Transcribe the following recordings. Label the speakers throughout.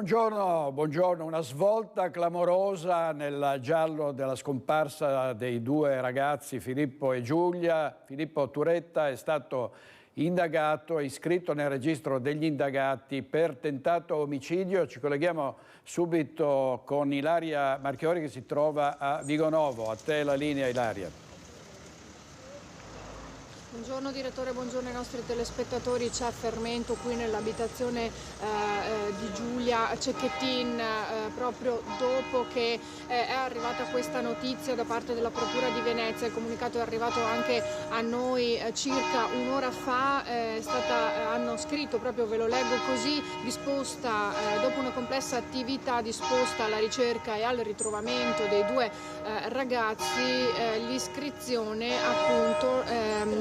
Speaker 1: Buongiorno. Una svolta clamorosa nel giallo della scomparsa dei due ragazzi Filippo e Giulia. Filippo Turetta è stato indagato e iscritto nel registro degli indagati per tentato omicidio. Ci colleghiamo subito con Ilaria Marchiori che si trova a Vigonovo. A te la linea, Ilaria.
Speaker 2: Buongiorno direttore, buongiorno ai nostri telespettatori. C'è fermento qui nell'abitazione di Giulia Cecchettin proprio dopo che è arrivata questa notizia da parte della Procura di Venezia. Il comunicato è arrivato anche a noi circa un'ora fa. Hanno scritto proprio, ve lo leggo così, disposta dopo una complessa attività disposta alla ricerca e al ritrovamento dei due ragazzi, l'iscrizione appunto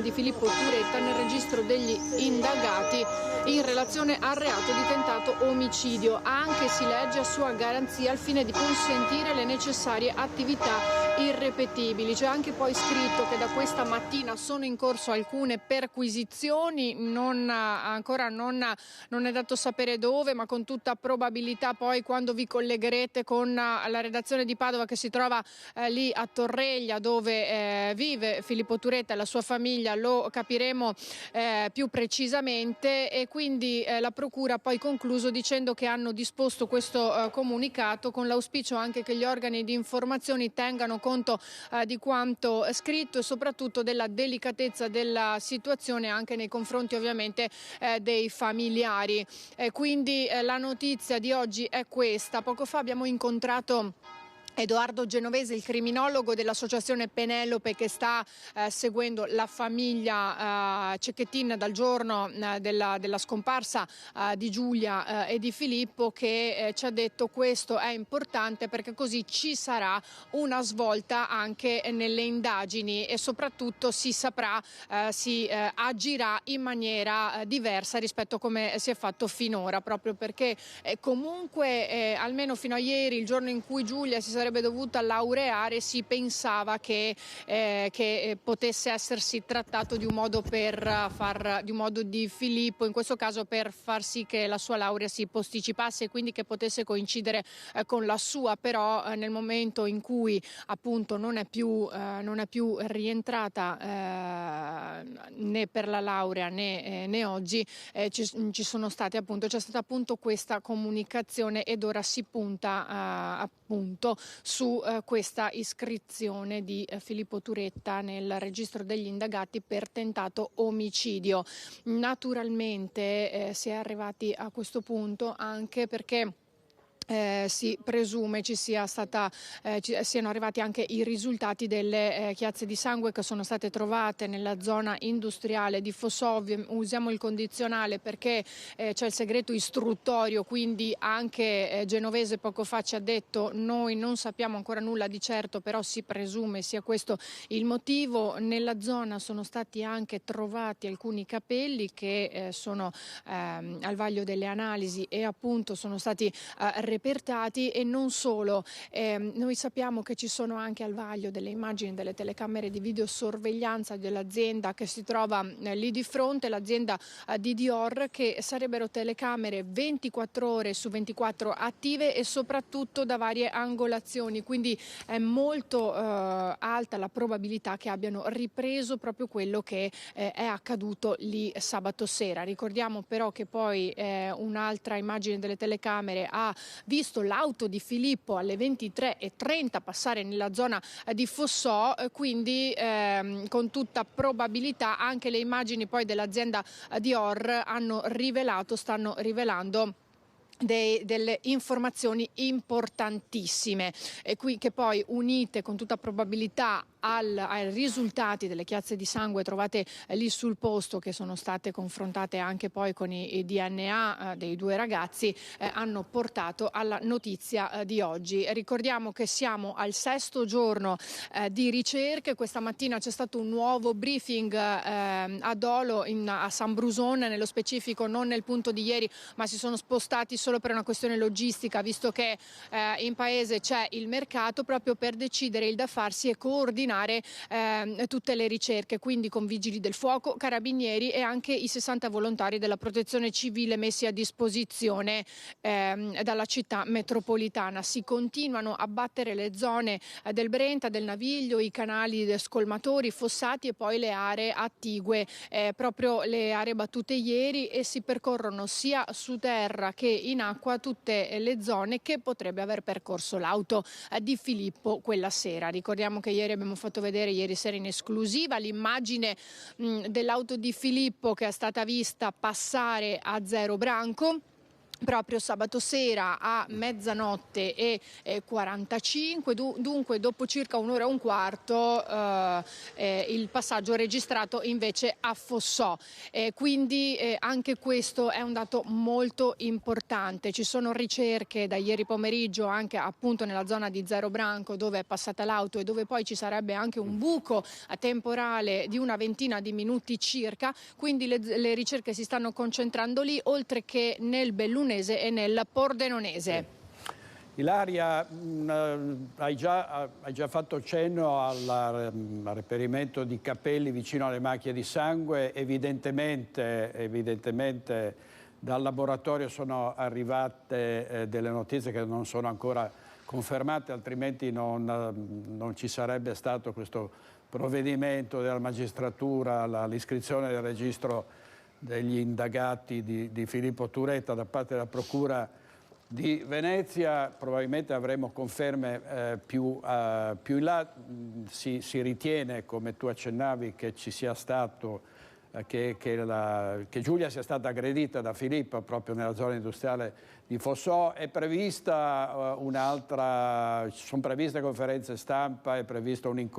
Speaker 2: di Filippo Turetta nel registro degli indagati in relazione al reato di tentato omicidio, anche si legge a sua garanzia al fine di consentire le necessarie attività irripetibili. C'è anche poi scritto che da questa mattina sono in corso alcune perquisizioni, ancora non è dato sapere dove, ma con tutta probabilità poi quando vi collegherete con la redazione di Padova che si trova lì a Torreglia dove vive Filippo Turetta e la sua famiglia lo capiremo più precisamente. E quindi la Procura ha poi concluso dicendo che hanno disposto questo comunicato con l'auspicio anche che gli organi di informazione tengano conto di quanto scritto e soprattutto della delicatezza della situazione anche nei confronti ovviamente dei familiari. Quindi la notizia di oggi è questa. Poco fa abbiamo incontrato Edoardo Genovese, il criminologo dell'associazione Penelope che sta seguendo la famiglia Cecchettin dal giorno della scomparsa di Giulia e di Filippo, che ci ha detto questo è importante perché così ci sarà una svolta anche nelle indagini e soprattutto si saprà, si agirà in maniera diversa rispetto a come si è fatto finora, proprio perché comunque almeno fino a ieri, il giorno in cui Giulia si sarebbe dovuta laureare, si pensava che potesse essersi trattato di un modo di un modo di Filippo, in questo caso per far sì che la sua laurea si posticipasse e quindi che potesse coincidere con la sua, però nel momento in cui appunto non è più rientrata né per la laurea né oggi c'è stata appunto questa comunicazione ed ora si punta appunto su questa iscrizione di Filippo Turetta nel registro degli indagati per tentato omicidio. Naturalmente si è arrivati a questo punto anche perché si presume siano arrivati anche i risultati delle chiazze di sangue che sono state trovate nella zona industriale di Fossovio. Usiamo il condizionale perché c'è il segreto istruttorio, quindi anche Genovese poco fa ci ha detto noi non sappiamo ancora nulla di certo, però si presume sia questo il motivo. Nella zona sono stati anche trovati alcuni capelli che sono al vaglio delle analisi e appunto sono stati repertati, e non solo. Noi sappiamo che ci sono anche al vaglio delle immagini delle telecamere di videosorveglianza dell'azienda che si trova lì di fronte, l'azienda di Dior, che sarebbero telecamere 24 ore su 24 attive e soprattutto da varie angolazioni, quindi è molto alta la probabilità che abbiano ripreso proprio quello che è accaduto lì sabato sera. Ricordiamo però che poi un'altra immagine delle telecamere ha visto l'auto di Filippo alle 23:30 passare nella zona di Fossò, quindi con tutta probabilità anche le immagini poi dell'azienda Dior stanno rivelando delle informazioni importantissime, e qui che poi unite con tutta probabilità ai risultati delle chiazze di sangue trovate lì sul posto, che sono state confrontate anche poi con i DNA dei due ragazzi, hanno portato alla notizia di oggi. Ricordiamo che siamo al 6° giorno di ricerche. Questa mattina c'è stato un nuovo briefing a Dolo, a San Brusone, nello specifico non nel punto di ieri, ma si sono spostati solo per una questione logistica, visto che in paese c'è il mercato, proprio per decidere il da farsi e coordinare tutte le ricerche, quindi con vigili del fuoco, carabinieri e anche i 60 volontari della protezione civile messi a disposizione dalla città metropolitana. Si continuano a battere le zone del Brenta, del Naviglio, i canali scolmatori, fossati e poi le aree attigue, proprio le aree battute ieri, e si percorrono sia su terra che in acqua tutte le zone che potrebbe aver percorso l'auto di Filippo quella sera. Ricordiamo che ieri abbiamo fatto vedere, ieri sera in esclusiva, l'immagine dell'auto di Filippo che è stata vista passare a Zero Branco proprio sabato sera a mezzanotte e 45, dunque dopo circa un'ora e un quarto il passaggio registrato invece a Fossò, quindi anche questo è un dato molto importante. Ci sono ricerche da ieri pomeriggio anche appunto nella zona di Zero Branco, dove è passata l'auto e dove poi ci sarebbe anche un buco temporale di una ventina di minuti circa, quindi le ricerche si stanno concentrando lì, oltre che nel Bellunese e nel Pordenonese.
Speaker 1: Ilaria, hai già fatto cenno al reperimento di capelli vicino alle macchie di sangue. Evidentemente dal laboratorio sono arrivate delle notizie che non sono ancora confermate, altrimenti non ci sarebbe stato questo provvedimento della magistratura, l'iscrizione del registro degli indagati di Filippo Turetta da parte della Procura di Venezia. Probabilmente avremo conferme più in là. Si ritiene, come tu accennavi, che ci sia stato, che Giulia sia stata aggredita da Filippo proprio nella zona industriale di Fossò. È prevista sono previste conferenze stampa, è previsto un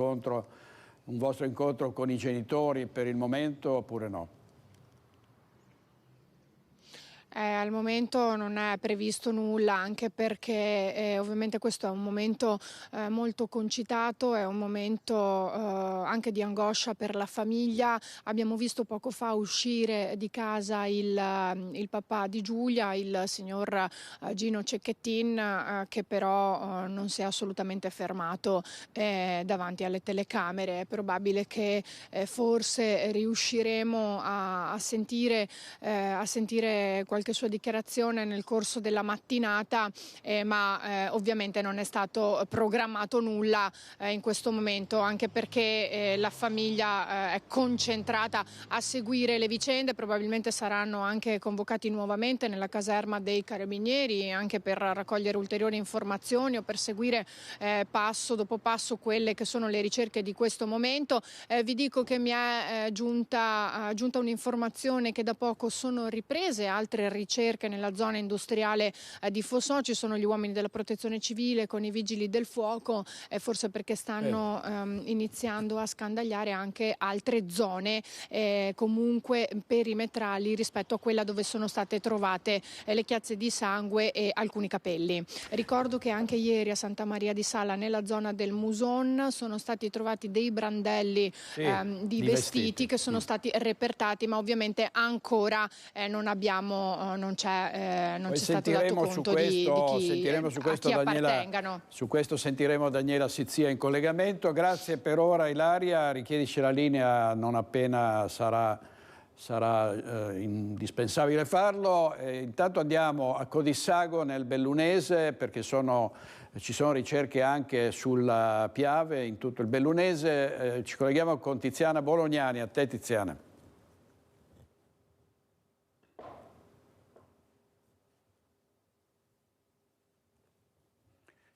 Speaker 1: vostro incontro con i genitori per il momento oppure no?
Speaker 2: Al momento non è previsto nulla, anche perché ovviamente questo è un momento molto concitato, è un momento anche di angoscia per la famiglia. Abbiamo visto poco fa uscire di casa il papà di Giulia, il signor Gino Cecchettin, che però non si è assolutamente fermato davanti alle telecamere. È probabile che forse riusciremo a sentire qualche sua dichiarazione nel corso della mattinata, ma ovviamente non è stato programmato nulla in questo momento, anche perché la famiglia è concentrata a seguire le vicende. Probabilmente saranno anche convocati nuovamente nella caserma dei carabinieri, anche per raccogliere ulteriori informazioni o per seguire passo dopo passo quelle che sono le ricerche di questo momento. Vi dico che mi è giunta un'informazione che da poco sono riprese altre ricerche nella zona industriale di Fossò. Ci sono gli uomini della protezione civile con i vigili del fuoco, forse perché stanno iniziando a scandagliare anche altre zone comunque perimetrali rispetto a quella dove sono state trovate le chiazze di sangue e alcuni capelli. Ricordo che anche ieri a Santa Maria di Sala, nella zona del Muson, sono stati trovati dei brandelli di vestiti che sono stati repertati, ma ovviamente ancora non c'è stato dato conto di chi appartengano.
Speaker 1: Su questo sentiremo Daniela Sizzia in collegamento. Grazie per ora Ilaria, richiedici la linea non appena sarà indispensabile farlo. Intanto andiamo a Codissago nel Bellunese, perché ci sono ricerche anche sulla Piave in tutto il Bellunese. Ci colleghiamo con Tiziana Bolognani. A te Tiziana.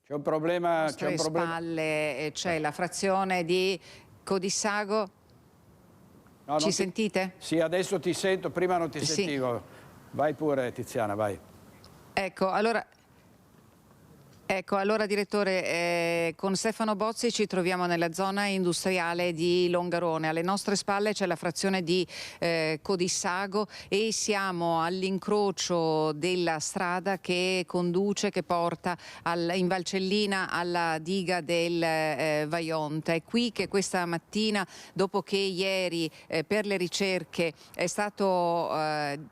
Speaker 1: C'è un problema.
Speaker 3: Alle spalle c'è la frazione di Codissago.
Speaker 1: No,
Speaker 3: ci sentite?
Speaker 1: Sì, adesso ti sento, prima non ti sentivo. Vai pure Tiziana, vai.
Speaker 3: Ecco, allora Ecco, allora direttore, con Stefano Bozzi ci troviamo nella zona industriale di Longarone. Alle nostre spalle c'è la frazione di Codissago e siamo all'incrocio della strada che conduce, che porta in Valcellina alla diga del Vajont. È qui che questa mattina, dopo che ieri per le ricerche è stato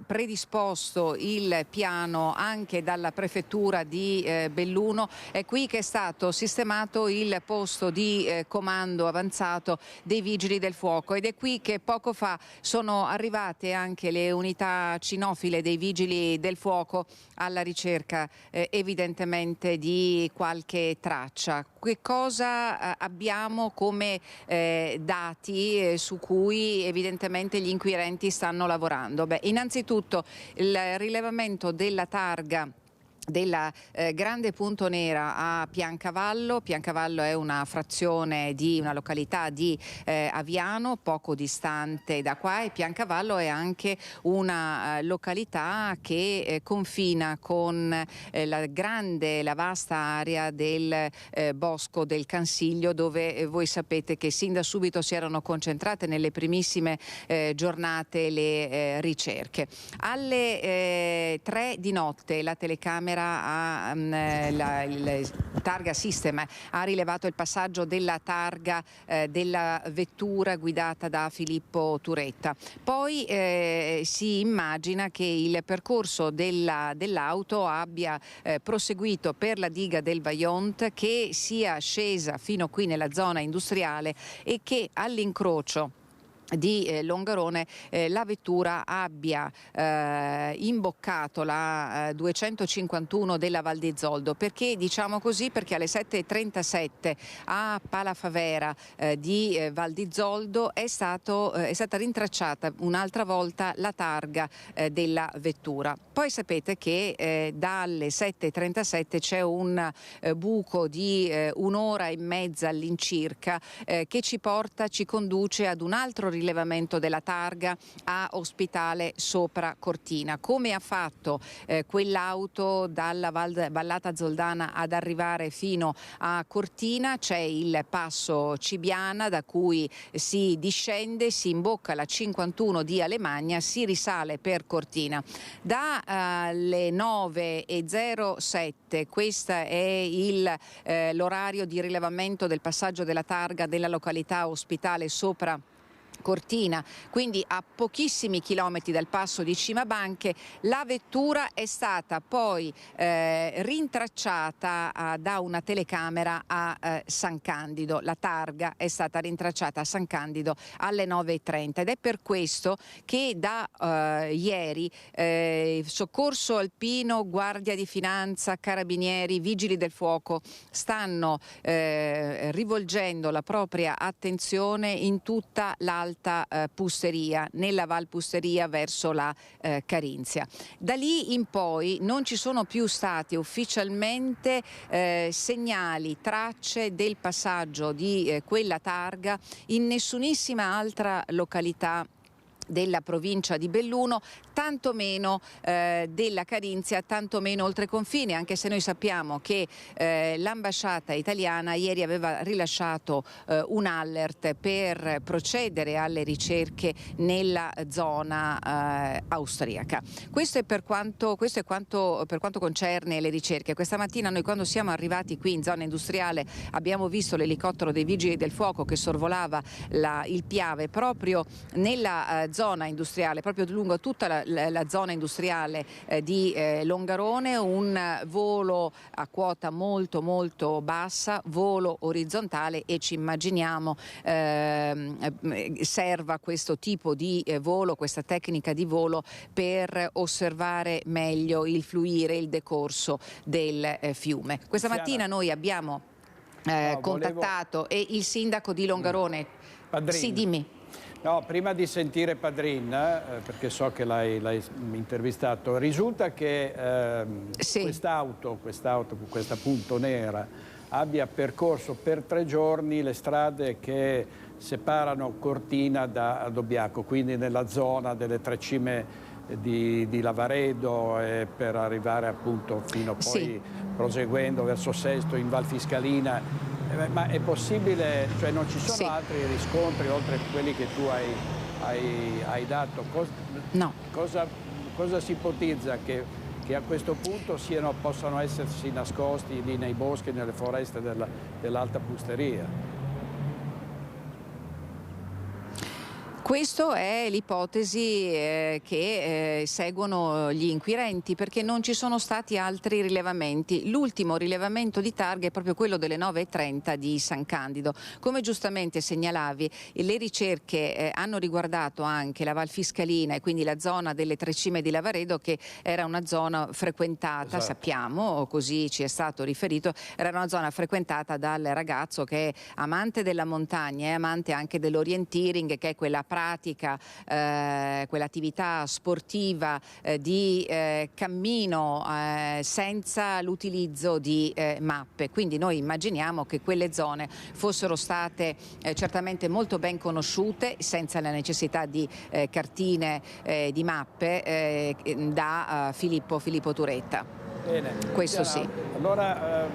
Speaker 3: predisposto il piano anche dalla prefettura di Belluno, è qui che è stato sistemato il posto di comando avanzato dei Vigili del Fuoco ed è qui che poco fa sono arrivate anche le unità cinofile dei Vigili del Fuoco alla ricerca evidentemente di qualche traccia. Che cosa abbiamo come dati su cui evidentemente gli inquirenti stanno lavorando? Beh, innanzitutto il rilevamento della targa della Grande Punto Nera a Piancavallo. Piancavallo è una frazione di una località di Aviano, poco distante da qua, e Piancavallo è anche una località che confina con la vasta area del bosco del Cansiglio, dove voi sapete che sin da subito si erano concentrate nelle primissime giornate le ricerche. Alle 3 di notte la telecamera il Targa System ha rilevato il passaggio della targa della vettura guidata da Filippo Turetta. Poi si immagina che il percorso dell'auto abbia proseguito per la diga del Vajont, che sia scesa fino qui nella zona industriale e che all'incrocio di Longarone la vettura abbia imboccato la 251 della Val di Zoldo. Perché diciamo così? Perché alle 7:37 a Palafavera di Val di Zoldo è stata rintracciata un'altra volta la targa della vettura. Poi sapete che dalle 7:37 c'è un buco di un'ora e mezza all'incirca che ci conduce ad un altro rilevamento della targa a Ospitale sopra Cortina. Come ha fatto quell'auto dalla Vallata Zoldana ad arrivare fino a Cortina? C'è il passo Cibiana da cui si discende, si imbocca la 51 di Alemagna, si risale per Cortina. Dalle 9:07, questo è l'orario di rilevamento del passaggio della targa della località Ospitale sopra Cortina, quindi a pochissimi chilometri dal passo di Cimabanche. La vettura è stata poi rintracciata da una telecamera a San Candido. La targa è stata rintracciata a San Candido alle 9:30 ed è per questo che da ieri Soccorso Alpino, Guardia di Finanza, Carabinieri, Vigili del Fuoco stanno rivolgendo la propria attenzione in tutta l'Alta Pusteria, nella Val Pusteria verso la Carinzia. Da lì in poi non ci sono più stati ufficialmente segnali, tracce del passaggio di quella targa in nessunissima altra località della provincia di Belluno, tantomeno della Carinzia, tantomeno oltre confine, anche se noi sappiamo che l'ambasciata italiana ieri aveva rilasciato un alert per procedere alle ricerche nella zona austriaca. Questo è per quanto concerne le ricerche. Questa mattina noi, quando siamo arrivati qui in zona industriale, abbiamo visto l'elicottero dei Vigili del Fuoco che sorvolava il Piave proprio nella zona industriale, proprio lungo tutta la zona industriale di Longarone. Un volo a quota molto molto bassa, volo orizzontale, e ci immaginiamo serva questo tipo di volo, questa tecnica di volo, per osservare meglio il fluire, il decorso del fiume. Questa mattina noi abbiamo contattato e il sindaco di Longarone.
Speaker 1: Padrin.
Speaker 3: Sì, dimmi.
Speaker 1: No, prima di sentire Padrin, perché so che l'hai intervistato, risulta che
Speaker 3: sì,
Speaker 1: quest'auto, questa Punto Nera, abbia percorso per 3 giorni le strade che separano Cortina da Dobbiaco, quindi nella zona delle 3 cime di Lavaredo per arrivare appunto fino poi proseguendo verso Sesto in Val Fiscalina. Ma è possibile, cioè non ci sono altri riscontri oltre a quelli che tu hai dato?
Speaker 3: No.
Speaker 1: Cosa si ipotizza che a questo punto possano essersi nascosti lì nei boschi, nelle foreste dell'Alta Pusteria?
Speaker 3: Questa è l'ipotesi che seguono gli inquirenti, perché non ci sono stati altri rilevamenti. L'ultimo rilevamento di targhe è proprio quello delle 9:30 di San Candido. Come giustamente segnalavi, le ricerche hanno riguardato anche la Val Fiscalina e quindi la zona delle Tre Cime di Lavaredo, che era una zona frequentata, sappiamo, così ci è stato riferito, era una zona frequentata dal ragazzo che è amante della montagna e amante anche dell'orienteering, che è quella pratica, quell'attività sportiva di cammino senza l'utilizzo di mappe. Quindi noi immaginiamo che quelle zone fossero state certamente molto ben conosciute, senza la necessità di cartine di mappe da Filippo Turetta.
Speaker 1: Bene.
Speaker 3: Questo sì.
Speaker 1: Allora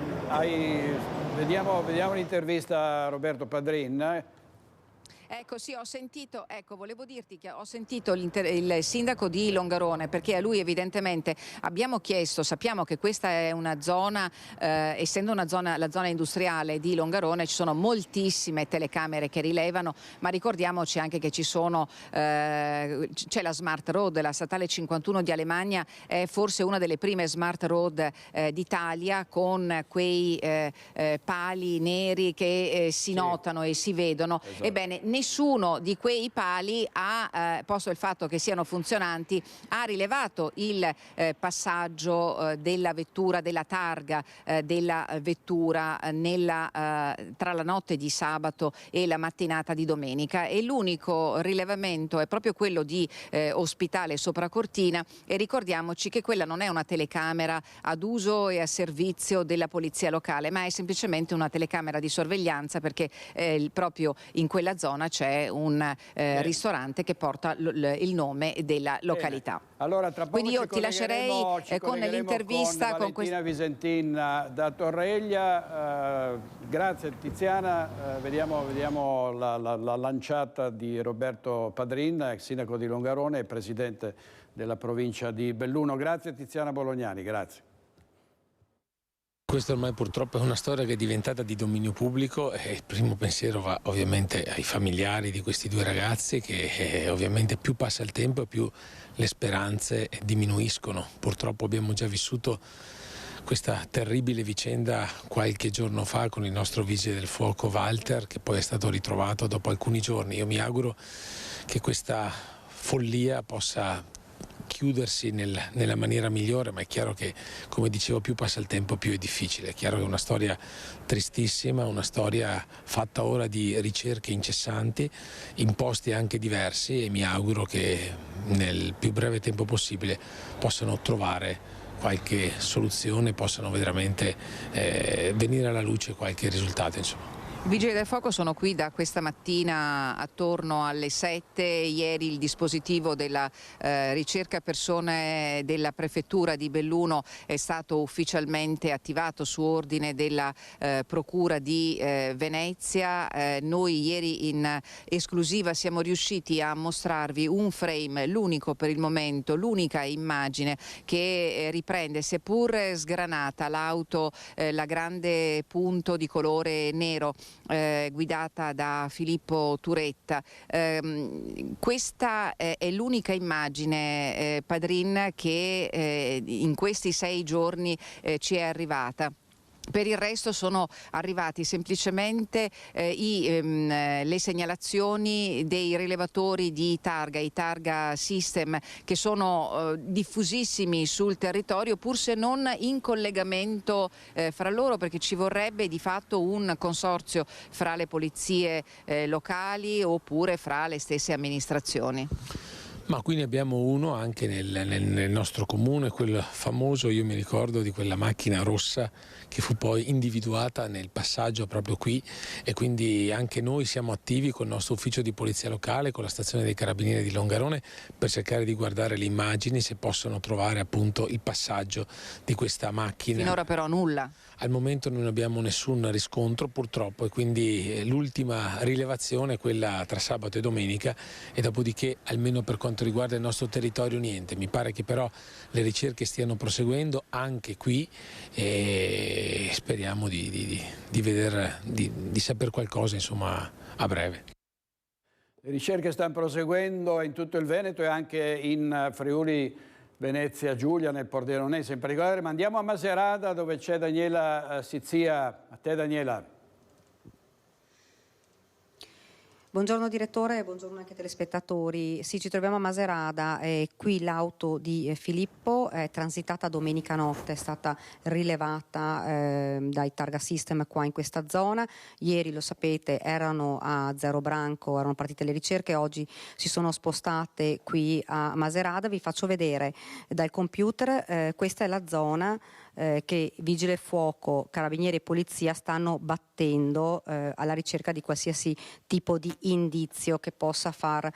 Speaker 1: vediamo l'intervista a Roberto Padrin.
Speaker 3: Ecco, sì, volevo dirti che ho sentito il sindaco di Longarone, perché a lui evidentemente abbiamo chiesto, sappiamo che questa è una zona, essendo la zona industriale di Longarone, ci sono moltissime telecamere che rilevano, ma ricordiamoci anche che c'è la Smart Road, la statale 51 di Alemagna è forse una delle prime Smart Road d'Italia, con quei pali neri che si notano e si vedono. Esatto. Ebbene, nessuno di quei pali posto il fatto che siano funzionanti, ha rilevato il passaggio della vettura, della targa della vettura tra la notte di sabato e la mattinata di domenica, e l'unico rilevamento è proprio quello di Ospitale sopra Cortina, e ricordiamoci che quella non è una telecamera ad uso e a servizio della polizia locale, ma è semplicemente una telecamera di sorveglianza, perché proprio in quella zona c'è un ristorante che porta il nome della località.
Speaker 1: Allora, tra poco
Speaker 3: quindi io ti lascerei con l'intervista
Speaker 1: con Valentina Visentin da Torreglia. Grazie Tiziana, vediamo la lanciata di Roberto Padrin, ex sindaco di Longarone e presidente della provincia di Belluno. Grazie Tiziana Bolognani, grazie.
Speaker 4: Questa ormai purtroppo è una storia che è diventata di dominio pubblico, e il primo pensiero va ovviamente ai familiari di questi due ragazzi, che ovviamente più passa il tempo e più le speranze diminuiscono. Purtroppo abbiamo già vissuto questa terribile vicenda qualche giorno fa con il nostro vigile del fuoco Walter, che poi è stato ritrovato dopo alcuni giorni. Io mi auguro che questa follia possa chiudersi nella maniera migliore, ma è chiaro che, come dicevo, più passa il tempo più è difficile. È chiaro che è una storia tristissima, una storia fatta ora di ricerche incessanti, in posti anche diversi, e mi auguro che nel più breve tempo possibile possano trovare qualche soluzione, possano veramente venire alla luce qualche risultato, insomma.
Speaker 3: I Vigili del Fuoco sono qui da questa mattina attorno alle 7, ieri il dispositivo della ricerca persone della prefettura di Belluno è stato ufficialmente attivato su ordine della procura di Venezia. Noi ieri in esclusiva siamo riusciti a mostrarvi un frame, l'unico per il momento, l'unica immagine che riprende, seppur sgranata, l'auto, la grande punto di colore nero guidata da Filippo Turetta. Questa è l'unica immagine, Padrin, che in questi 6 giorni ci è arrivata. Per il resto sono arrivati semplicemente le segnalazioni dei rilevatori di targa, i targa system, che sono diffusissimi sul territorio, pur se non in collegamento fra loro, perché ci vorrebbe di fatto un consorzio fra le polizie locali oppure fra le stesse amministrazioni.
Speaker 4: Ma qui ne abbiamo uno anche nel nostro comune, quel famoso, io mi ricordo di quella macchina rossa che fu poi individuata nel passaggio proprio qui, e quindi anche noi siamo attivi con il nostro ufficio di polizia locale, con la stazione dei carabinieri di Longarone, per cercare di guardare le immagini se possono trovare appunto il passaggio di questa macchina.
Speaker 3: Finora però nulla.
Speaker 4: Al momento non abbiamo nessun riscontro purtroppo, e quindi l'ultima rilevazione è quella tra sabato e domenica, e dopodiché almeno per quanto riguarda il nostro territorio niente. Mi pare che però le ricerche stiano proseguendo anche qui, e speriamo di saper qualcosa insomma a breve.
Speaker 1: Le ricerche stanno proseguendo in tutto il Veneto e anche in Friuli Venezia Giulia, nel Pordenonese in particolare. Ma andiamo a Macerata, dove c'è Daniela Sizia. A te, Daniela.
Speaker 5: Buongiorno direttore, buongiorno anche telespettatori. Sì, ci troviamo a Macerata, qui l'auto di Filippo è transitata domenica notte, è stata rilevata dai Targa System qua in questa zona. Ieri, lo sapete, erano a Zero Branco, erano partite le ricerche, oggi si sono spostate qui a Macerata. Vi faccio vedere dal computer, questa è la zona che Vigile Fuoco, Carabinieri e Polizia stanno battendo alla ricerca di qualsiasi tipo di indizio che possa far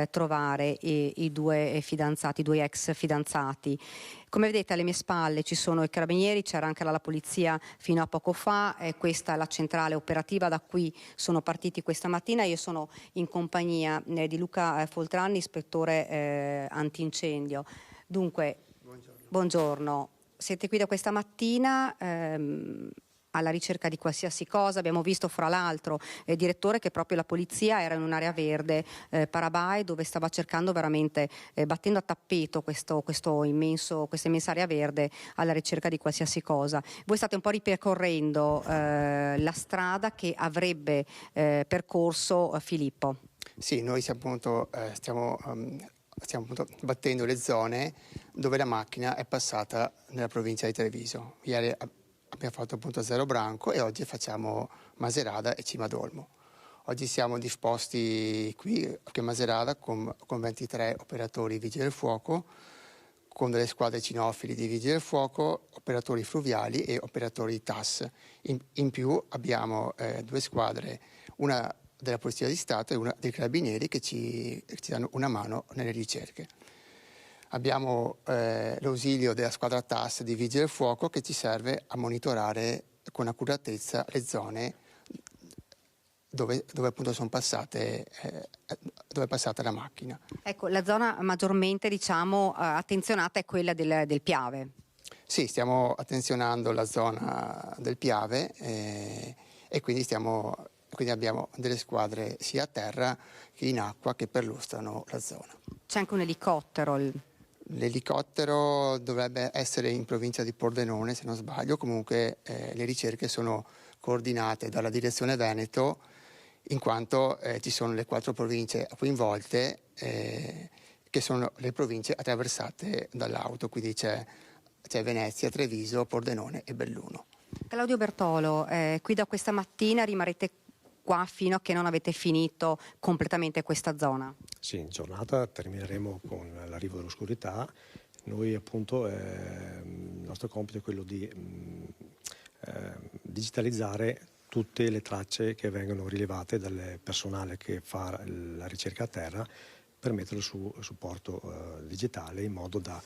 Speaker 5: trovare i due fidanzati, i due ex fidanzati. Come vedete alle mie spalle ci sono i carabinieri, c'era anche la polizia fino a poco fa, questa è la centrale operativa da cui sono partiti questa mattina. Io sono in compagnia di Luca Foltrani, ispettore antincendio. Dunque, buongiorno. Siete qui da questa mattina alla ricerca di qualsiasi cosa. Abbiamo visto fra l'altro, direttore, che proprio la polizia era in un'area verde, Parabai, dove stava cercando veramente, battendo a tappeto questa immensa area verde alla ricerca di qualsiasi cosa. Voi state un po' ripercorrendo la strada che avrebbe percorso Filippo.
Speaker 6: Sì, noi stiamo battendo le zone dove la macchina è passata nella provincia di Treviso. Ieri abbiamo fatto appunto Zero Branco e oggi facciamo Macerata e Cima d'Olmo. Oggi siamo disposti qui a Macerata con 23 operatori Vigili del Fuoco, con delle squadre cinofili di Vigili del Fuoco, operatori fluviali e operatori TAS. In più abbiamo due squadre, una della Polizia di Stato e una dei Carabinieri, che ci danno una mano nelle ricerche. Abbiamo l'ausilio della squadra TAS di Vigili del Fuoco, che ci serve a monitorare con accuratezza le zone dove appunto sono passate, dove è passata la macchina.
Speaker 5: Ecco, la zona maggiormente attenzionata è quella del Piave.
Speaker 6: Sì, stiamo attenzionando la zona del Piave e quindi abbiamo delle squadre sia a terra che in acqua che perlustrano la zona.
Speaker 5: C'è anche un elicottero.
Speaker 6: L'elicottero dovrebbe essere in provincia di Pordenone, se non sbaglio. Comunque le ricerche sono coordinate dalla direzione Veneto, in quanto ci sono le 4 province coinvolte, che sono le province attraversate dall'auto, quindi c'è Venezia, Treviso, Pordenone e Belluno.
Speaker 5: Claudio Bertolo, qui da questa mattina rimarrete qua fino a che non avete finito completamente questa zona?
Speaker 7: Sì, in giornata termineremo con l'arrivo dell'oscurità. Noi appunto il nostro compito è quello di digitalizzare tutte le tracce che vengono rilevate dal personale che fa la ricerca a terra, per metterlo su supporto digitale, in modo da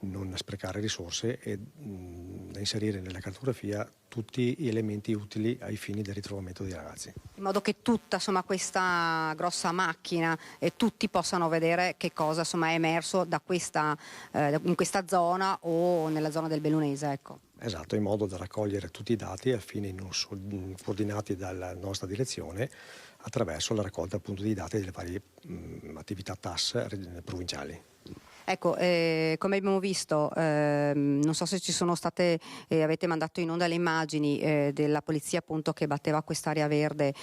Speaker 7: non sprecare risorse e da inserire nella cartografia tutti gli elementi utili ai fini del ritrovamento dei ragazzi.
Speaker 5: In modo che tutta questa grossa macchina e tutti possano vedere che cosa è emerso da in questa zona o nella zona del Bellunese. Ecco.
Speaker 7: Esatto, in modo da raccogliere tutti i dati al fine coordinati dalla nostra direzione attraverso la raccolta appunto dei dati delle varie attività TAS provinciali.
Speaker 5: Ecco, come abbiamo visto, non so se ci sono state, avete mandato in onda le immagini della polizia appunto che batteva quest'area verde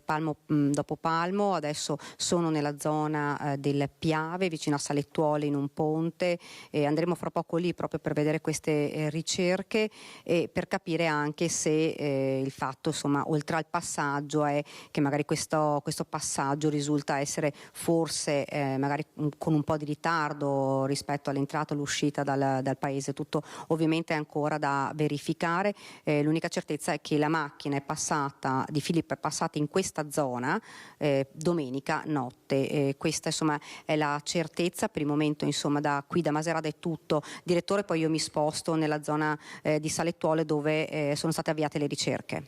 Speaker 5: palmo dopo palmo. Adesso sono nella zona del Piave, vicino a Salettuole, in un ponte. Andremo fra poco lì proprio per vedere queste ricerche e per capire anche se il fatto, insomma, oltre al passaggio, è che magari questo passaggio risulta essere forse magari con un po' di ritardo rispetto all'entrata o all'uscita dal paese. Tutto ovviamente è ancora da verificare. L'unica certezza è che la macchina di Filippo è passata in questa zona domenica notte. Questa insomma è la certezza. Per il momento insomma da Maserata è tutto. Direttore, poi io mi sposto nella zona di Salettuole dove sono state avviate le ricerche.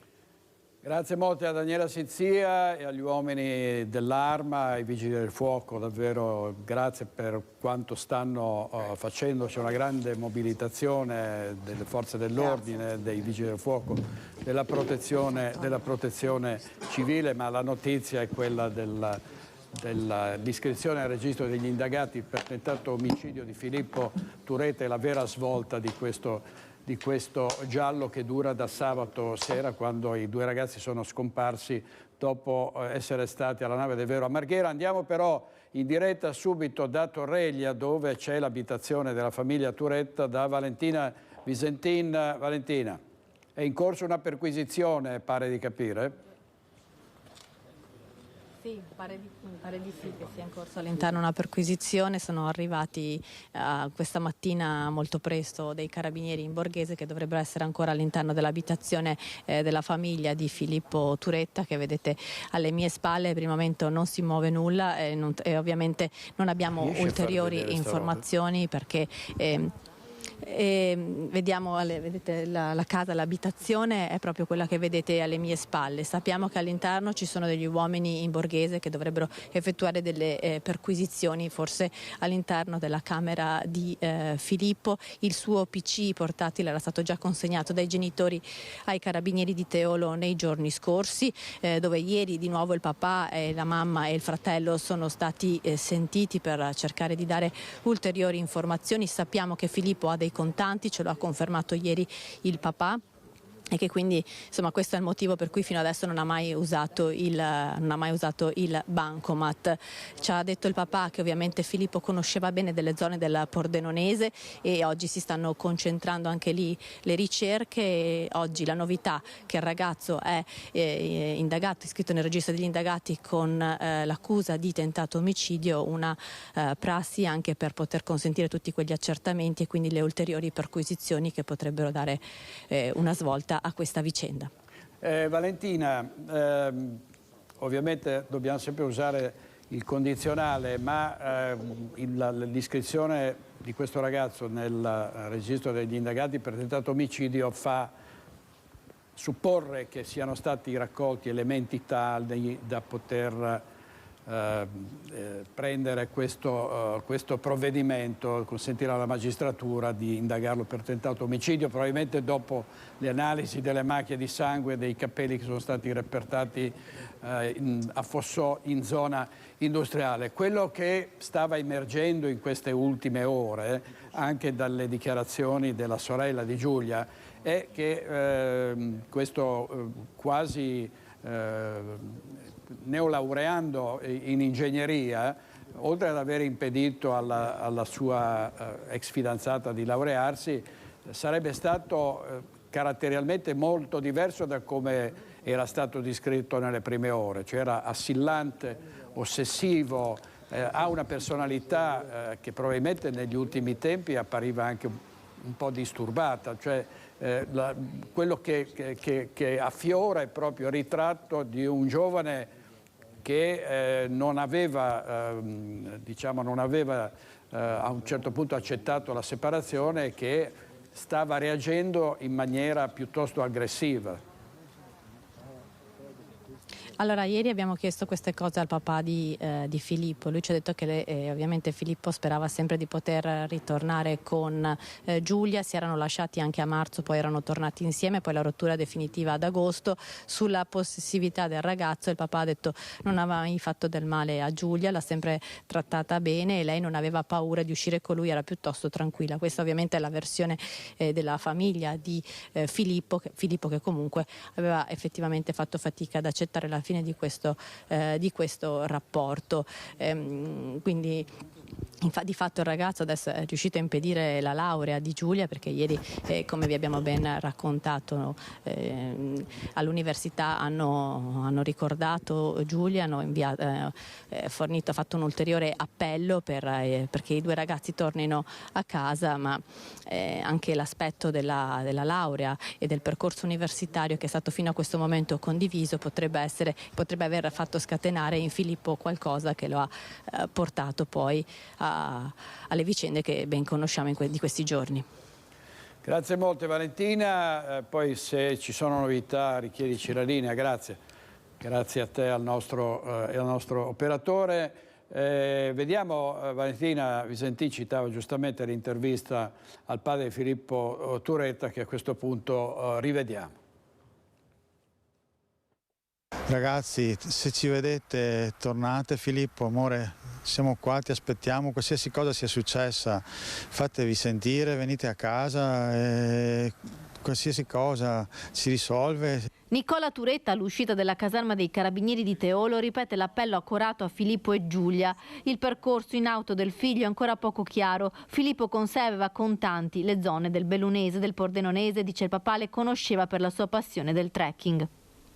Speaker 1: Grazie molte a Daniela Sizia e agli uomini dell'Arma, ai Vigili del Fuoco, davvero grazie per quanto stanno facendo. C'è una grande mobilitazione delle forze dell'ordine, dei Vigili del Fuoco, della protezione civile, ma la notizia è quella dell'iscrizione al registro degli indagati per tentato omicidio di Filippo Turetta, è la vera svolta di questo giallo che dura da sabato sera, quando i due ragazzi sono scomparsi dopo essere stati alla nave del Vero a Marghera. Andiamo però in diretta subito da Torreglia, dove c'è l'abitazione della famiglia Turetta, da Valentina Visentin. Valentina, è in corso una perquisizione, pare di capire?
Speaker 8: Sì, pare di sì che sia in corso all'interno una perquisizione. Sono arrivati questa mattina molto presto dei carabinieri in Borghese, che dovrebbero essere ancora all'interno dell'abitazione della famiglia di Filippo Turetta, che vedete alle mie spalle. Per il momento non si muove nulla e ovviamente non abbiamo ulteriori informazioni perché... vediamo, vedete la casa, l'abitazione è proprio quella che vedete alle mie spalle. Sappiamo che all'interno ci sono degli uomini in Borghese che dovrebbero effettuare delle perquisizioni, forse all'interno della camera di Filippo. Il suo PC portatile era stato già consegnato dai genitori ai carabinieri di Teolo nei giorni scorsi, dove ieri di nuovo il papà, la mamma e il fratello sono stati sentiti per cercare di dare ulteriori informazioni. Sappiamo che Filippo ha dei contanti, ce lo ha confermato ieri il papà, e che quindi insomma questo è il motivo per cui fino adesso non ha mai usato il bancomat. Ci ha detto il papà che ovviamente Filippo conosceva bene delle zone del Pordenonese e oggi si stanno concentrando anche lì le ricerche. E oggi la novità che il ragazzo è indagato, iscritto nel registro degli indagati con l'accusa di tentato omicidio, una prassi anche per poter consentire tutti quegli accertamenti e quindi le ulteriori perquisizioni che potrebbero dare una svolta a questa vicenda.
Speaker 1: Valentina, ovviamente dobbiamo sempre usare il condizionale, ma l'iscrizione di questo ragazzo nel registro degli indagati per tentato omicidio fa supporre che siano stati raccolti elementi tali da poter prendere questo provvedimento, consentire alla magistratura di indagarlo per tentato omicidio, probabilmente dopo le analisi delle macchie di sangue e dei capelli che sono stati repertati a Fossò in zona industriale. Quello che stava emergendo in queste ultime ore, anche dalle dichiarazioni della sorella di Giulia, è che questo quasi neolaureando in ingegneria, oltre ad aver impedito alla sua ex fidanzata di laurearsi, sarebbe stato caratterialmente molto diverso da come era stato descritto nelle prime ore, cioè era assillante, ossessivo, ha una personalità che probabilmente negli ultimi tempi appariva anche un po' disturbata, cioè quello che affiora è proprio il ritratto di un giovane che non aveva a un certo punto accettato la separazione e che stava reagendo in maniera piuttosto aggressiva.
Speaker 8: Allora, ieri abbiamo chiesto queste cose al papà di Filippo. Lui ci ha detto che ovviamente Filippo sperava sempre di poter ritornare con Giulia. Si erano lasciati anche a marzo, poi erano tornati insieme, poi la rottura definitiva ad agosto. Sulla possessività del ragazzo il papà ha detto non aveva mai fatto del male a Giulia, l'ha sempre trattata bene e lei non aveva paura di uscire con lui, era piuttosto tranquilla. Questa ovviamente è la versione della famiglia di Filippo che comunque aveva effettivamente fatto fatica ad accettare la fine di questo rapporto. Quindi di fatto il ragazzo adesso è riuscito a impedire la laurea di Giulia, perché ieri, come vi abbiamo ben raccontato, all'università hanno ricordato Giulia, hanno fatto un ulteriore appello perché i due ragazzi tornino a casa, ma anche l'aspetto della laurea e del percorso universitario che è stato fino a questo momento condiviso potrebbe aver fatto scatenare in Filippo qualcosa che lo ha portato poi alle vicende che ben conosciamo di questi giorni.
Speaker 1: Grazie molte Valentina, poi se ci sono novità richiedici la linea, grazie. Grazie a te e al nostro operatore. Vediamo, Valentina Visentì citava giustamente l'intervista al padre Filippo Turetta, che a questo punto rivediamo.
Speaker 9: Ragazzi, se ci vedete tornate. Filippo, amore, siamo qua, ti aspettiamo, qualsiasi cosa sia successa fatevi sentire, venite a casa e qualsiasi cosa si risolve.
Speaker 10: Nicola Turetta, all'uscita della caserma dei Carabinieri di Teolo, ripete l'appello accorato a Filippo e Giulia. Il percorso in auto del figlio è ancora poco chiaro. Filippo con sé aveva contanti le zone del Bellunese, del Pordenonese, dice il papà, le conosceva per la sua passione del trekking.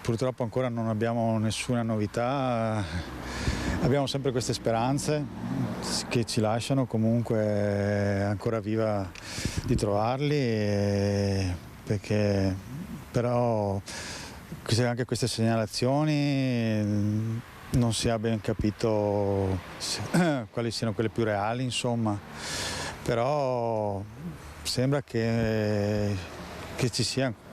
Speaker 9: Purtroppo ancora non abbiamo nessuna novità, abbiamo sempre queste speranze che ci lasciano comunque ancora viva di trovarli, perché però anche queste segnalazioni non si ha ben capito quali siano quelle più reali, insomma, però sembra che ci sia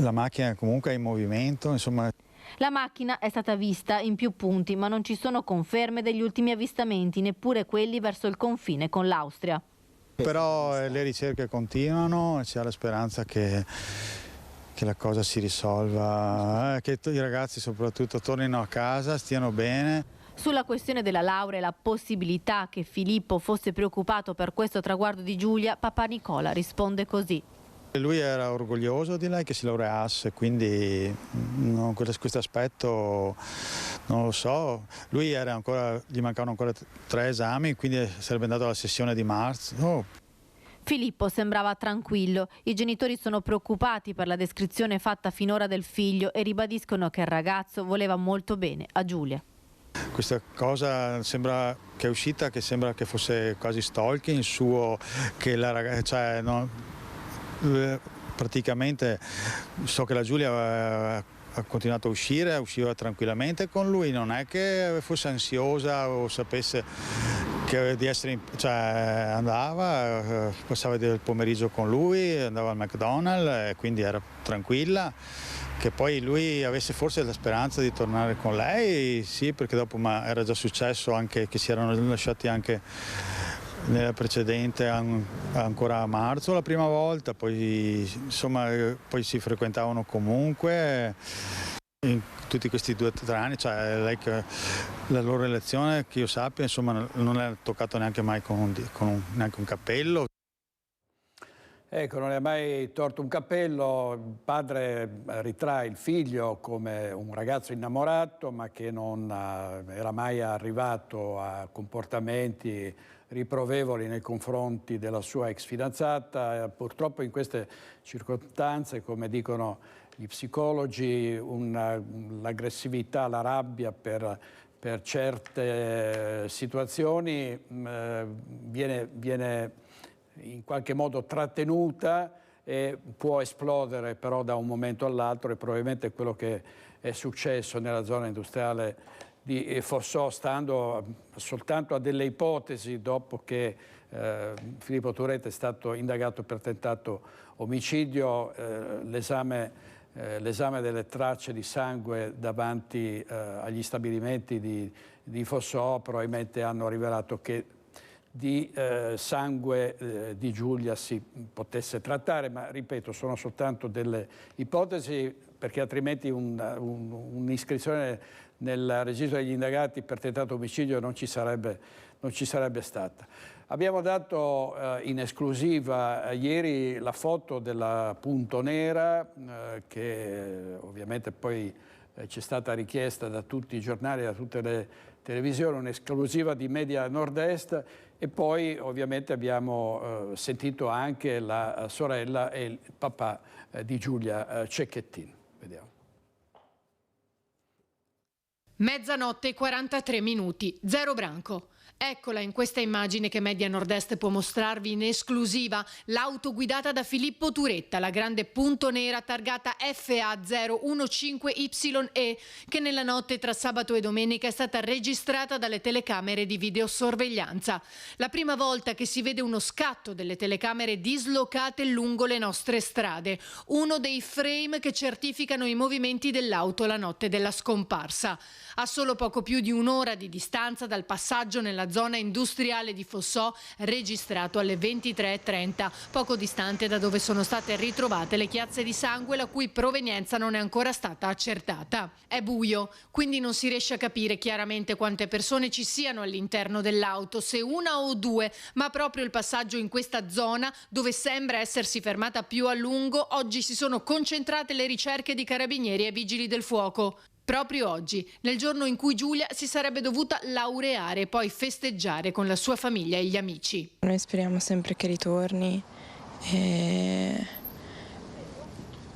Speaker 9: la macchina comunque è in movimento, insomma.
Speaker 10: La macchina è stata vista in più punti, ma non ci sono conferme degli ultimi avvistamenti, neppure quelli verso il confine con l'Austria.
Speaker 9: Però le ricerche continuano e c'è la speranza che la cosa si risolva, che i ragazzi soprattutto tornino a casa, stiano bene.
Speaker 10: Sulla questione della laurea e la possibilità che Filippo fosse preoccupato per questo traguardo di Giulia, papà Nicola risponde così.
Speaker 9: Lui era orgoglioso di lei che si laureasse, quindi questo aspetto non lo so. Lui gli mancavano ancora 3 esami, quindi sarebbe andato alla sessione di marzo.
Speaker 10: Filippo sembrava tranquillo. I genitori sono preoccupati per la descrizione fatta finora del figlio e ribadiscono che il ragazzo voleva molto bene a Giulia.
Speaker 9: Questa cosa sembra che è uscita, che sembra che fosse quasi stalking suo, che la ragazza, praticamente so che la Giulia ha continuato a uscire, usciva tranquillamente con lui, non è che fosse ansiosa o sapesse di essere, andava, passava il pomeriggio con lui, andava al McDonald's e quindi era tranquilla. Che poi lui avesse forse la speranza di tornare con lei, sì, perché dopo era già successo anche che si erano lasciati anche nella precedente ancora a marzo la prima volta, poi insomma poi si frequentavano comunque in tutti questi 2 o 3 anni, la loro relazione che io sappia insomma non le ha toccato neanche mai con neanche un cappello.
Speaker 1: Ecco, non è mai torto un cappello, il padre ritrae il figlio come un ragazzo innamorato ma che non era mai arrivato a comportamenti riprovevoli nei confronti della sua ex fidanzata. Purtroppo in queste circostanze, come dicono gli psicologi, l'aggressività, la rabbia per certe situazioni viene in qualche modo trattenuta e può esplodere però da un momento all'altro, e probabilmente è quello che è successo nella zona industriale di Fossò, stando soltanto a delle ipotesi dopo che Filippo Turetta è stato indagato per tentato omicidio. L'esame l'esame delle tracce di sangue davanti agli stabilimenti di Fossò probabilmente hanno rivelato che di sangue di Giulia si potesse trattare, ma ripeto, sono soltanto delle ipotesi, perché altrimenti un'iscrizione nel registro degli indagati per tentato omicidio non ci sarebbe stata. Abbiamo dato in esclusiva ieri la foto della Punto Nera, che ovviamente poi ci è stata richiesta da tutti i giornali, da tutte le televisioni, un'esclusiva di Media Nord-Est, e poi ovviamente abbiamo sentito anche la sorella e il papà di Giulia Cecchettin. Vediamo.
Speaker 11: Mezzanotte e 43 minuti, zero branco. Eccola in questa immagine che Media Nord-Est può mostrarvi in esclusiva, l'auto guidata da Filippo Turetta, la grande Punto Nera targata FA015YE, che nella notte tra sabato e domenica è stata registrata dalle telecamere di videosorveglianza. La prima volta che si vede uno scatto delle telecamere dislocate lungo le nostre strade, uno dei frame che certificano i movimenti dell'auto la notte della scomparsa. A solo poco più di un'ora di distanza dal passaggio nella zona industriale di Fossò, registrato alle 23:30, poco distante da dove sono state ritrovate le chiazze di sangue la cui provenienza non è ancora stata accertata. È buio, quindi non si riesce a capire chiaramente quante persone ci siano all'interno dell'auto, se una o due, ma proprio il passaggio in questa zona, dove sembra essersi fermata più a lungo, oggi si sono concentrate le ricerche di carabinieri e vigili del fuoco. Proprio oggi, nel giorno in cui Giulia si sarebbe dovuta laureare e poi festeggiare con la sua famiglia e gli amici.
Speaker 12: Noi speriamo sempre che ritorni e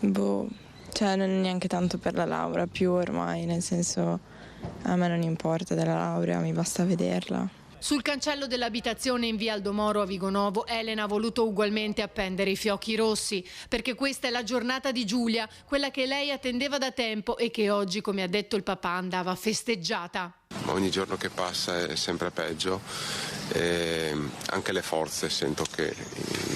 Speaker 12: cioè non è neanche tanto per la laurea, più ormai, nel senso, a me non importa della laurea, mi basta vederla.
Speaker 11: Sul cancello dell'abitazione in via Aldomoro a Vigonovo, Elena ha voluto ugualmente appendere i fiocchi rossi, perché questa è la giornata di Giulia, quella che lei attendeva da tempo e che oggi, come ha detto il papà, andava festeggiata.
Speaker 13: Ogni giorno che passa è sempre peggio, e anche le forze sento che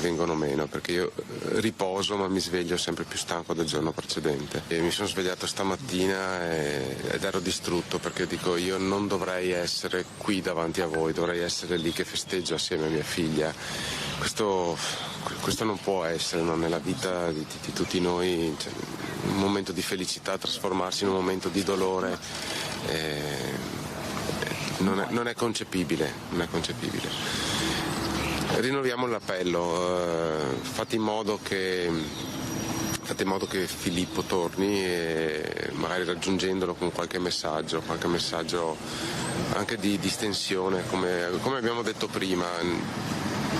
Speaker 13: vengono meno, perché io riposo ma mi sveglio sempre più stanco del giorno precedente. E mi sono svegliato stamattina ed ero distrutto, perché dico, io non dovrei essere qui davanti a voi, dovrei essere lì che festeggio assieme a mia figlia. Questo non può essere, no? Nella vita di tutti noi, cioè, un momento di felicità trasformarsi in un momento di dolore non è concepibile, non è concepibile. Rinnoviamo l'appello, fate in modo che Filippo torni, e magari raggiungendolo con qualche messaggio anche di distensione, come abbiamo detto prima.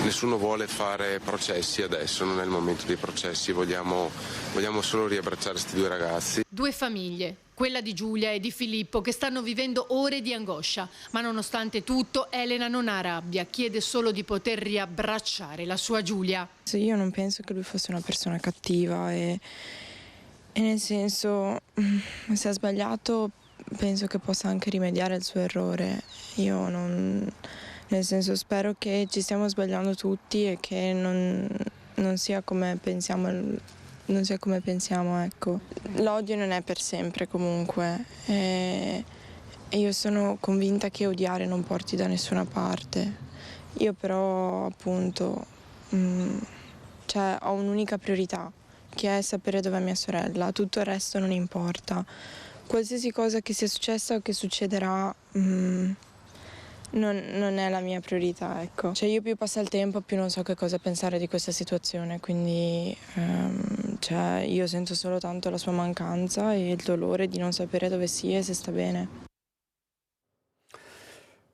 Speaker 13: Nessuno vuole fare processi adesso, non è il momento dei processi, vogliamo solo riabbracciare questi due ragazzi.
Speaker 11: Due famiglie, quella di Giulia e di Filippo, che stanno vivendo ore di angoscia, ma nonostante tutto Elena non ha rabbia, chiede solo di poter riabbracciare la sua Giulia.
Speaker 12: Io non penso che lui fosse una persona cattiva e nel senso, se ha sbagliato penso che possa anche rimediare al suo errore. Nel senso, spero che ci stiamo sbagliando tutti e che non sia come pensiamo, ecco. L'odio non è per sempre comunque e io sono convinta che odiare non porti da nessuna parte. Io però appunto ho un'unica priorità, che è sapere dov'è mia sorella, tutto il resto non importa. Qualsiasi cosa che sia successa o che succederà non è la mia priorità, ecco. Io più passa il tempo più non so che cosa pensare di questa situazione, quindi io sento solo tanto la sua mancanza e il dolore di non sapere dove sia e se sta bene.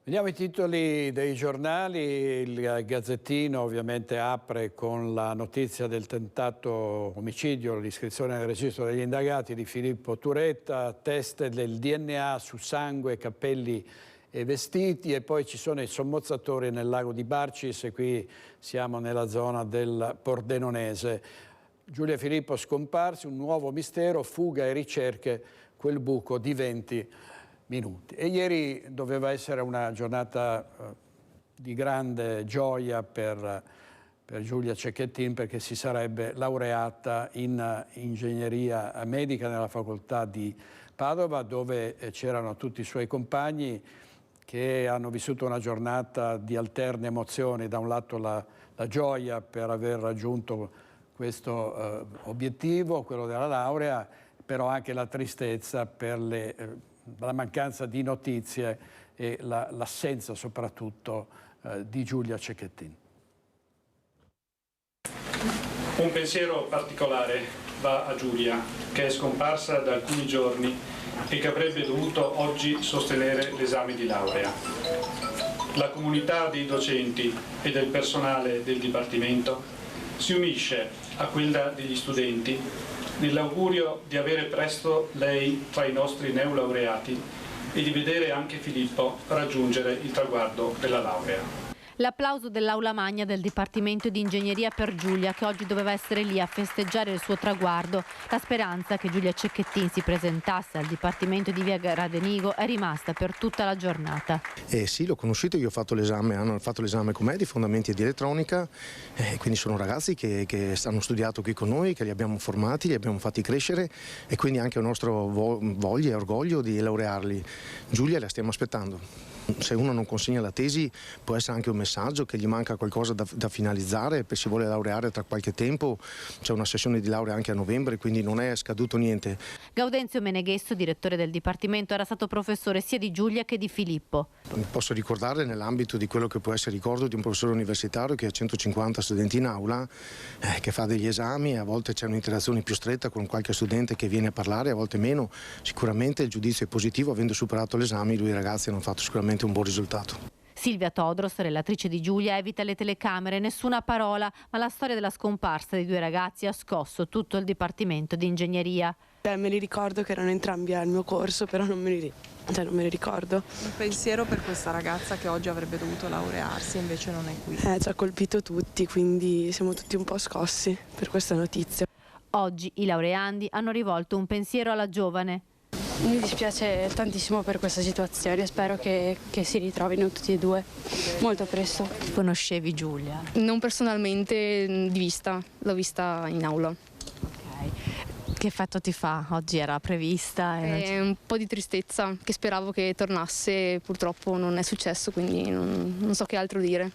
Speaker 1: Vediamo i titoli dei giornali. Il Gazzettino ovviamente apre con la notizia del tentato omicidio, l'iscrizione nel registro degli indagati di Filippo Turetta, test del DNA su sangue, capelli e vestiti, e poi ci sono i sommozzatori nel lago di Barcis, e qui siamo nella zona del Pordenonese. Giulia e Filippo scomparsi, un nuovo mistero, fuga e ricerche, quel buco di 20 minuti. E ieri doveva essere una giornata di grande gioia per per Giulia Cecchettin, perché si sarebbe laureata in ingegneria medica nella facoltà di Padova, dove c'erano tutti i suoi compagni che hanno vissuto una giornata di alterne emozioni, da un lato la gioia per aver raggiunto questo obiettivo, quello della laurea, però anche la tristezza per la mancanza di notizie e l'assenza soprattutto di Giulia Cecchettin.
Speaker 14: Un pensiero particolare va a Giulia, che è scomparsa da alcuni giorni e che avrebbe dovuto oggi sostenere l'esame di laurea. La comunità dei docenti e del personale del Dipartimento si unisce a quella degli studenti nell'augurio di avere presto lei tra i nostri neolaureati e di vedere anche Filippo raggiungere il traguardo della laurea.
Speaker 10: L'applauso dell'Aula Magna del Dipartimento di Ingegneria per Giulia, che oggi doveva essere lì a festeggiare il suo traguardo. La speranza che Giulia Cecchettin si presentasse al Dipartimento di Via Gradenigo è rimasta per tutta la giornata.
Speaker 15: Sì, l'ho conosciuto, io ho fatto l'esame, hanno fatto l'esame con me di fondamenti di elettronica, quindi sono ragazzi che hanno studiato qui con noi, che li abbiamo formati, li abbiamo fatti crescere e quindi anche il nostro voglia e orgoglio di laurearli. Giulia la stiamo aspettando. Se uno non consegna la tesi può essere anche un messaggio che gli manca qualcosa da finalizzare, si vuole laureare tra qualche tempo, c'è una sessione di laurea anche a novembre, quindi non è scaduto niente.
Speaker 10: Gaudenzio Meneghesso, direttore del Dipartimento, era stato professore sia di Giulia che di Filippo.
Speaker 15: Posso ricordare nell'ambito di quello che può essere ricordo di un professore universitario che ha 150 studenti in aula, che fa degli esami, a volte c'è un'interazione più stretta con qualche studente che viene a parlare, a volte meno. Sicuramente il giudizio è positivo, avendo superato l'esame i ragazzi hanno fatto sicuramente un buon risultato.
Speaker 10: Silvia Todros, relatrice di Giulia, evita le telecamere, nessuna parola, ma la storia della scomparsa dei due ragazzi ha scosso tutto il Dipartimento di Ingegneria.
Speaker 12: Me li ricordo che erano entrambi al mio corso, però non me li ricordo.
Speaker 16: Un pensiero per questa ragazza che oggi avrebbe dovuto laurearsi, invece non è qui.
Speaker 12: Ci ha colpito tutti, quindi siamo tutti un po' scossi per questa notizia.
Speaker 10: Oggi i laureandi hanno rivolto un pensiero alla giovane.
Speaker 17: Mi dispiace tantissimo per questa situazione, spero che si ritrovino tutti e due molto presto.
Speaker 10: Conoscevi Giulia?
Speaker 17: Non personalmente, di vista, l'ho vista in aula.
Speaker 8: Ok. Che effetto ti fa? Oggi era prevista?
Speaker 17: Un po' di tristezza, che speravo che tornasse, purtroppo non è successo, quindi non so che altro dire.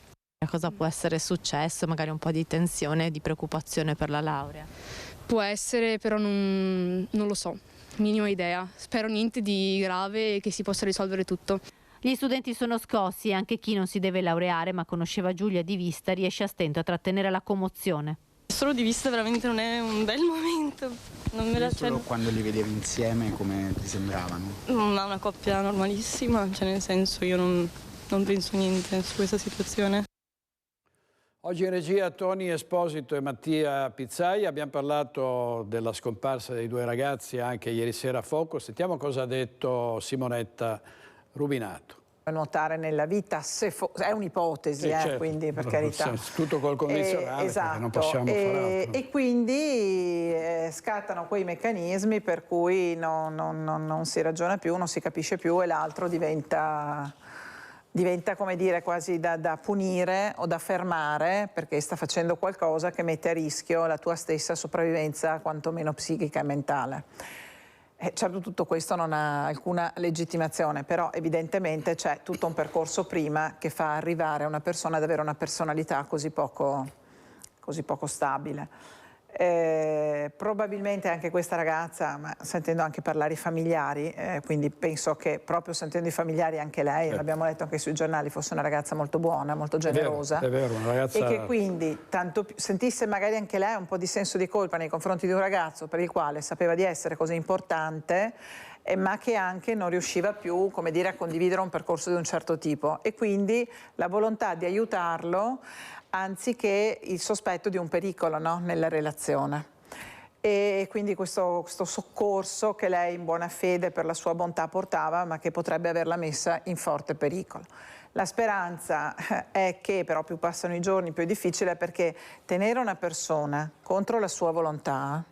Speaker 8: Cosa può essere successo? Magari un po' di tensione, di preoccupazione per la laurea?
Speaker 17: Può essere, però non lo so. Minima idea, spero niente di grave e che si possa risolvere tutto.
Speaker 10: Gli studenti sono scossi e anche chi non si deve laureare ma conosceva Giulia di vista riesce a stento a trattenere la commozione.
Speaker 17: Solo di vista veramente non è un bel momento. Non me la
Speaker 18: solo quando li vedevi insieme come ti sembravano?
Speaker 17: Una coppia normalissima, cioè nel senso io non penso niente su questa situazione.
Speaker 1: Oggi in regia Tony Esposito e Mattia Pizzai, abbiamo parlato della scomparsa dei due ragazzi anche ieri sera a Focus. Sentiamo cosa ha detto Simonetta Rubinato.
Speaker 19: Nuotare nella vita, è un'ipotesi,
Speaker 1: certo,
Speaker 19: quindi per carità.
Speaker 1: Tutto col condizionale,
Speaker 19: esatto,
Speaker 1: non possiamo fare altro.
Speaker 19: E quindi scattano quei meccanismi per cui non si ragiona più, non si capisce più e l'altro diventa come dire quasi da punire o da fermare perché sta facendo qualcosa che mette a rischio la tua stessa sopravvivenza quantomeno psichica e mentale. Certo tutto questo non ha alcuna legittimazione, però evidentemente c'è tutto un percorso prima che fa arrivare una persona ad avere una personalità così poco stabile. Probabilmente anche questa ragazza, ma sentendo anche parlare i familiari, quindi penso che proprio sentendo i familiari anche lei, l'abbiamo letto anche sui giornali, fosse una ragazza molto buona, molto generosa,
Speaker 1: è vero, una ragazza...
Speaker 19: e che quindi sentisse magari anche lei un po' di senso di colpa nei confronti di un ragazzo per il quale sapeva di essere così importante, ma che anche non riusciva più, come dire, a condividere un percorso di un certo tipo e quindi la volontà di aiutarlo anziché il sospetto di un pericolo, no? Nella relazione. E quindi questo soccorso che lei in buona fede per la sua bontà portava, ma che potrebbe averla messa in forte pericolo. La speranza è che però più passano i giorni più è difficile perché tenere una persona contro la sua volontà,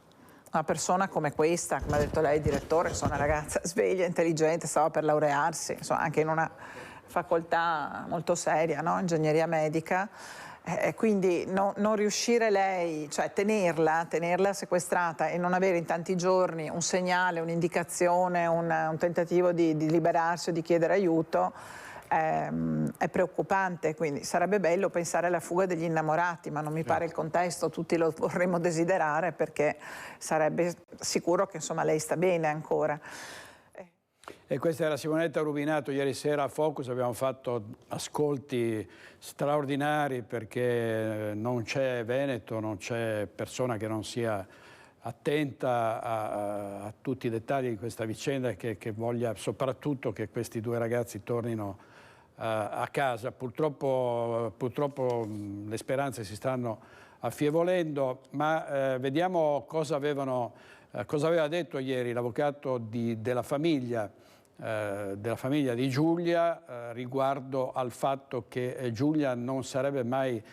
Speaker 19: una persona come questa, come ha detto lei direttore, insomma, una ragazza sveglia, intelligente, stava per laurearsi, insomma, anche in una facoltà molto seria, no? Ingegneria medica, Quindi non riuscire lei, cioè tenerla sequestrata e non avere in tanti giorni un segnale, un'indicazione, un tentativo di liberarsi o di chiedere aiuto è preoccupante. Quindi sarebbe bello pensare alla fuga degli innamorati, ma non mi pare il contesto, tutti lo vorremmo desiderare, perché sarebbe sicuro che insomma lei sta bene ancora.
Speaker 1: E questa era Simonetta Rubinato. Ieri sera a Focus abbiamo fatto ascolti straordinari, perché non c'è Veneto, non c'è persona che non sia attenta a tutti i dettagli di questa vicenda e che voglia soprattutto che questi due ragazzi tornino a casa. Purtroppo le speranze si stanno affievolendo, ma vediamo cosa aveva detto ieri l'avvocato della famiglia di Giulia riguardo al fatto che Giulia non sarebbe mai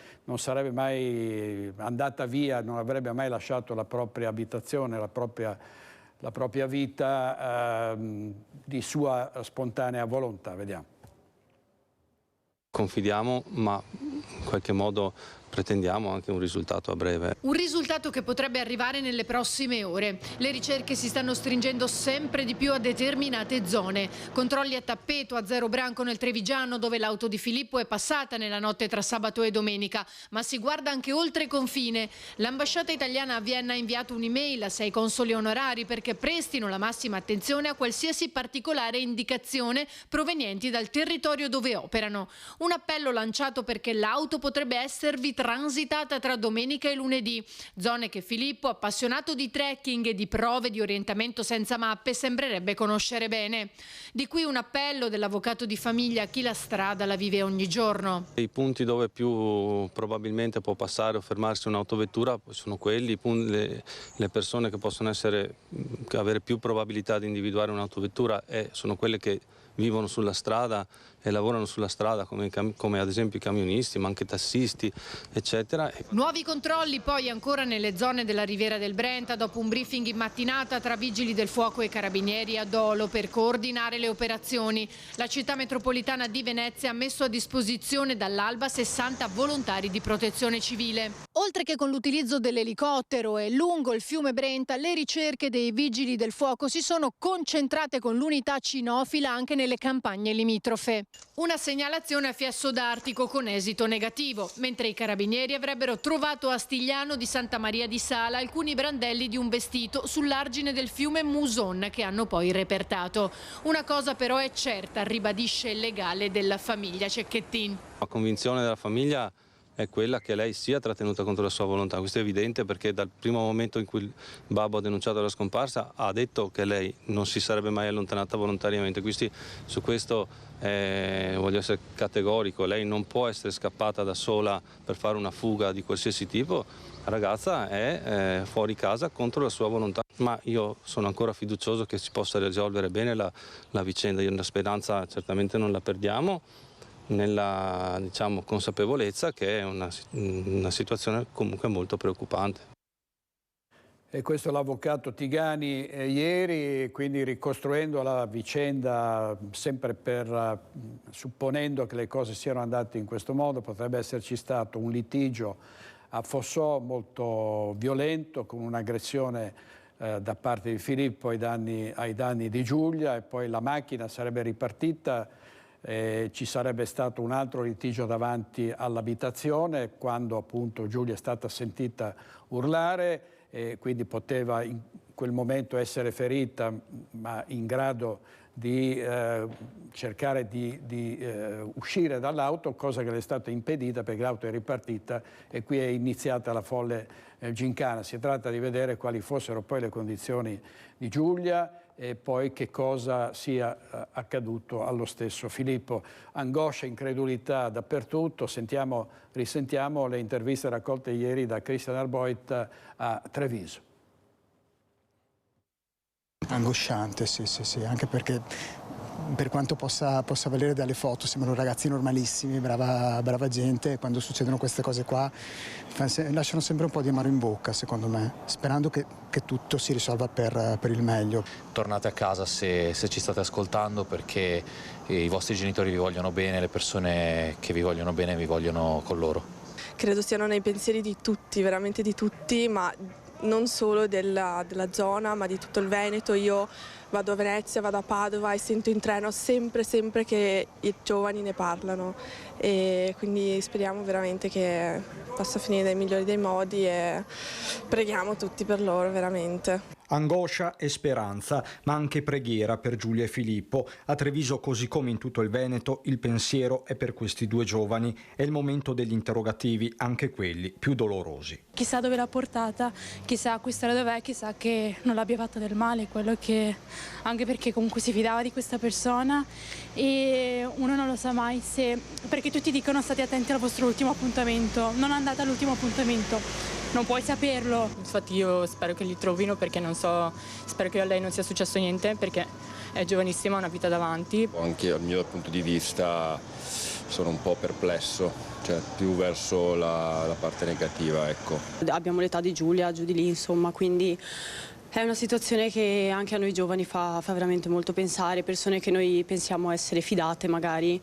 Speaker 1: andata via, non avrebbe mai lasciato la propria abitazione, la propria vita di sua spontanea volontà. Vediamo.
Speaker 20: Confidiamo, ma in qualche modo pretendiamo anche un risultato a breve.
Speaker 11: Un risultato che potrebbe arrivare nelle prossime ore. Le ricerche si stanno stringendo sempre di più a determinate zone. Controlli a tappeto a Zero Branco nel Trevigiano, dove l'auto di Filippo è passata nella notte tra sabato e domenica, ma si guarda anche oltre confine. L'ambasciata italiana a Vienna ha inviato un'email a 6 consoli onorari perché prestino la massima attenzione a qualsiasi particolare indicazione provenienti dal territorio dove operano. Un appello lanciato perché l'auto potrebbe esservi transitata tra domenica e lunedì, zone che Filippo, appassionato di trekking e di prove di orientamento senza mappe, sembrerebbe conoscere bene. Di qui un appello dell'avvocato di famiglia a chi la strada la vive ogni giorno.
Speaker 20: I punti dove più probabilmente può passare o fermarsi un'autovettura sono quelli, le persone che possono avere più probabilità di individuare un'autovettura sono quelle che vivono sulla strada e lavorano sulla strada, come ad esempio i camionisti, ma anche tassisti, eccetera.
Speaker 11: Nuovi controlli poi ancora nelle zone della Riviera del Brenta, dopo un briefing in mattinata tra vigili del fuoco e carabinieri a Dolo per coordinare le operazioni. La città metropolitana di Venezia ha messo a disposizione dall'alba 60 volontari di protezione civile. Oltre che con l'utilizzo dell'elicottero e lungo il fiume Brenta, le ricerche dei vigili del fuoco si sono concentrate con l'unità cinofila anche nelle campagne limitrofe. Una segnalazione a Fiesso d'Artico con esito negativo, mentre i carabinieri avrebbero trovato a Stigliano di Santa Maria di Sala alcuni brandelli di un vestito sull'argine del fiume Muson che hanno poi repertato. Una cosa però è certa, ribadisce il legale della famiglia Cecchettin.
Speaker 20: La convinzione della famiglia è quella che lei sia trattenuta contro la sua volontà. Questo è evidente perché dal primo momento in cui il babbo ha denunciato la scomparsa ha detto che lei non si sarebbe mai allontanata volontariamente. Quindi su questo voglio essere categorico, lei non può essere scappata da sola per fare una fuga di qualsiasi tipo. La ragazza è fuori casa contro la sua volontà, ma io sono ancora fiducioso che si possa risolvere bene la vicenda. Io la speranza certamente non la perdiamo, nella consapevolezza che è una situazione comunque molto preoccupante.
Speaker 1: E questo è l'avvocato Tigani ieri, quindi ricostruendo la vicenda, sempre supponendo che le cose siano andate in questo modo, potrebbe esserci stato un litigio a Fossò molto violento, con un'aggressione da parte di Filippo ai danni di Giulia, e poi la macchina sarebbe ripartita. Ci sarebbe stato un altro litigio davanti all'abitazione quando appunto Giulia è stata sentita urlare, e quindi poteva in quel momento essere ferita, ma in grado di cercare di uscire dall'auto, cosa che le è stata impedita perché l'auto è ripartita e qui è iniziata la folle gincana. Si tratta di vedere quali fossero poi le condizioni di Giulia e poi che cosa sia accaduto allo stesso Filippo. Angoscia, incredulità dappertutto. Risentiamo le interviste raccolte ieri da Christian Arboit a Treviso.
Speaker 18: Angosciante, sì, anche perché per quanto possa valere dalle foto sembrano ragazzi normalissimi, brava gente, e quando succedono queste cose qua lasciano sempre un po' di amaro in bocca, secondo me, sperando che tutto si risolva per il meglio.
Speaker 21: Tornate a casa se ci state ascoltando, perché i vostri genitori vi vogliono bene, le persone che vi vogliono bene vi vogliono con loro.
Speaker 12: credo siano nei pensieri di tutti, veramente di tutti, ma non solo della zona, ma di tutto il Veneto. Io vado a Venezia, vado a Padova e sento in treno sempre che i giovani ne parlano, e quindi speriamo veramente che possa finire nei migliori dei modi e preghiamo tutti per loro, veramente.
Speaker 2: Angoscia e speranza, ma anche preghiera per Giulia e Filippo. A Treviso, così come in tutto il Veneto, il pensiero è per questi due giovani. È il momento degli interrogativi, anche quelli più dolorosi.
Speaker 22: Chissà dove l'ha portata, chissà questa dov'è, chissà che non l'abbia fatta del male, quello che, anche perché comunque si fidava di questa persona, e uno non lo sa mai se, perché tutti dicono state attenti al vostro ultimo appuntamento, non andate all'ultimo appuntamento. Non puoi saperlo.
Speaker 23: Infatti io spero che li trovino, perché non so, spero che a lei non sia successo niente, perché è giovanissima, ha una vita davanti.
Speaker 24: Anche dal mio punto di vista sono un po' perplesso, cioè più verso la parte negativa, ecco.
Speaker 25: Abbiamo l'età di Giulia, giù di lì, insomma, quindi è una situazione che anche a noi giovani fa veramente molto pensare. Persone che noi pensiamo essere fidate magari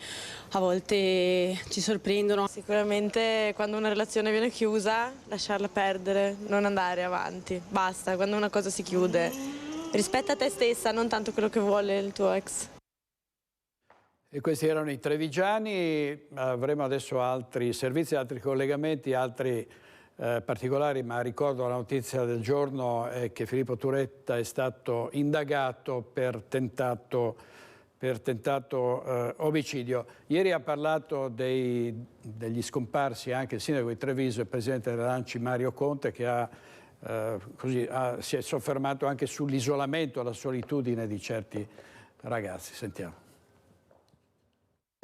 Speaker 25: a volte ci sorprendono.
Speaker 12: Sicuramente quando una relazione viene chiusa, lasciarla perdere, non andare avanti, basta. Quando una cosa si chiude, rispetta te stessa, non tanto quello che vuole il tuo ex.
Speaker 1: E questi erano i trevigiani. Avremo adesso altri servizi, altri collegamenti, altri particolari, ma ricordo la notizia del giorno è che Filippo Turetta è stato indagato per tentato omicidio. Ieri ha parlato degli scomparsi anche il sindaco di Treviso e il presidente dell'ANCI Mario Conte, che si è soffermato anche sull'isolamento, la solitudine di certi ragazzi. Sentiamo.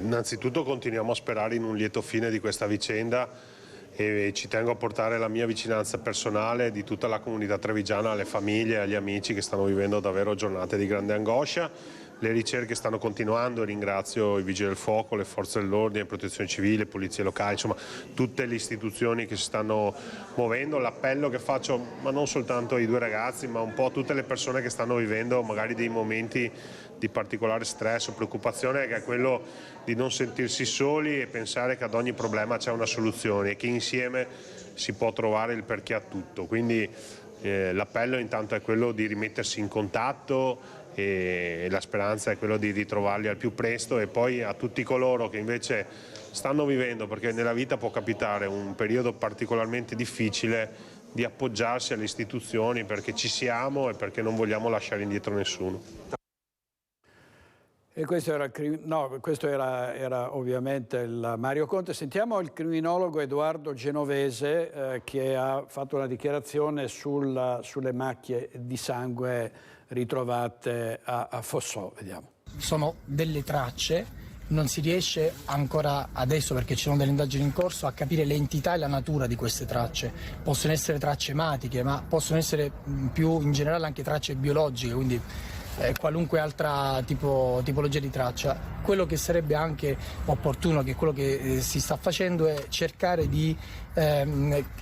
Speaker 26: Innanzitutto continuiamo a sperare in un lieto fine di questa vicenda e ci tengo a portare la mia vicinanza personale di tutta la comunità trevigiana alle famiglie e agli amici che stanno vivendo davvero giornate di grande angoscia. Le ricerche stanno continuando e ringrazio i Vigili del Fuoco, le Forze dell'Ordine, Protezione Civile, Polizie Locali, insomma tutte le istituzioni che si stanno muovendo. L'appello che faccio, ma non soltanto ai due ragazzi, ma un po' a tutte le persone che stanno vivendo magari dei momenti di particolare stress o preoccupazione, che è quello di non sentirsi soli e pensare che ad ogni problema c'è una soluzione e che insieme si può trovare il perché a tutto. Quindi l'appello intanto è quello di rimettersi in contatto e la speranza è quello di ritrovarli al più presto, e poi a tutti coloro che invece stanno vivendo, perché nella vita può capitare un periodo particolarmente difficile, di appoggiarsi alle istituzioni, perché ci siamo e perché non vogliamo lasciare indietro nessuno.
Speaker 1: E questo era ovviamente il Mario Conte. Sentiamo il criminologo Edoardo Genovese che ha fatto una dichiarazione sulle macchie di sangue ritrovate a Fossò. Vediamo.
Speaker 27: Sono delle tracce, non si riesce ancora adesso, perché ci sono delle indagini in corso, a capire l'entità e la natura di queste tracce. Possono essere tracce ematiche, ma possono essere più in generale anche tracce biologiche, quindi qualunque altra tipologia di traccia. Quello che sarebbe anche opportuno, che quello che si sta facendo, è cercare di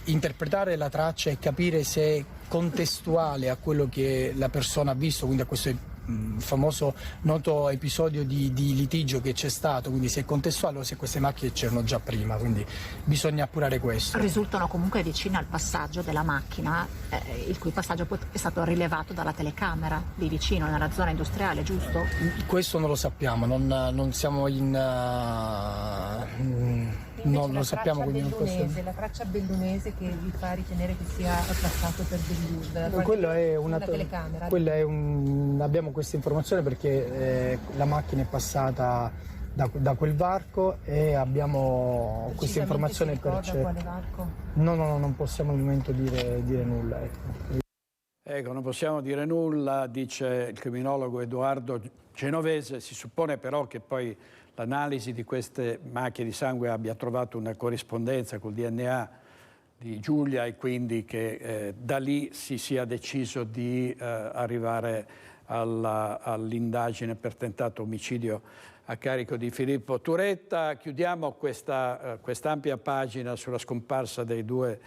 Speaker 27: interpretare la traccia e capire se è contestuale a quello che la persona ha visto, quindi a questo famoso noto episodio di litigio che c'è stato, quindi se è contestuale o se queste macchie c'erano già prima, quindi bisogna appurare questo.
Speaker 28: Risultano comunque vicine al passaggio della macchina, il cui passaggio è stato rilevato dalla telecamera di vicino, nella zona industriale, giusto?
Speaker 27: Questo non lo sappiamo, non siamo in... non lo sappiamo, quindi non possiamo.
Speaker 29: La traccia bellunese che vi fa ritenere che sia passato per Belluno.
Speaker 27: Quella è una telecamera. Abbiamo questa informazione perché la macchina è passata da quel varco e abbiamo questa informazione per
Speaker 29: quale varco?
Speaker 27: No, non possiamo al momento dire nulla.
Speaker 1: Ecco, non possiamo dire nulla, dice il criminologo Edoardo Genovese. Si suppone però che poi l'analisi di queste macchie di sangue abbia trovato una corrispondenza col DNA di Giulia e quindi che da lì si sia deciso di arrivare all'indagine per tentato omicidio a carico di Filippo Turetta. Chiudiamo quest'ampia pagina sulla scomparsa dei due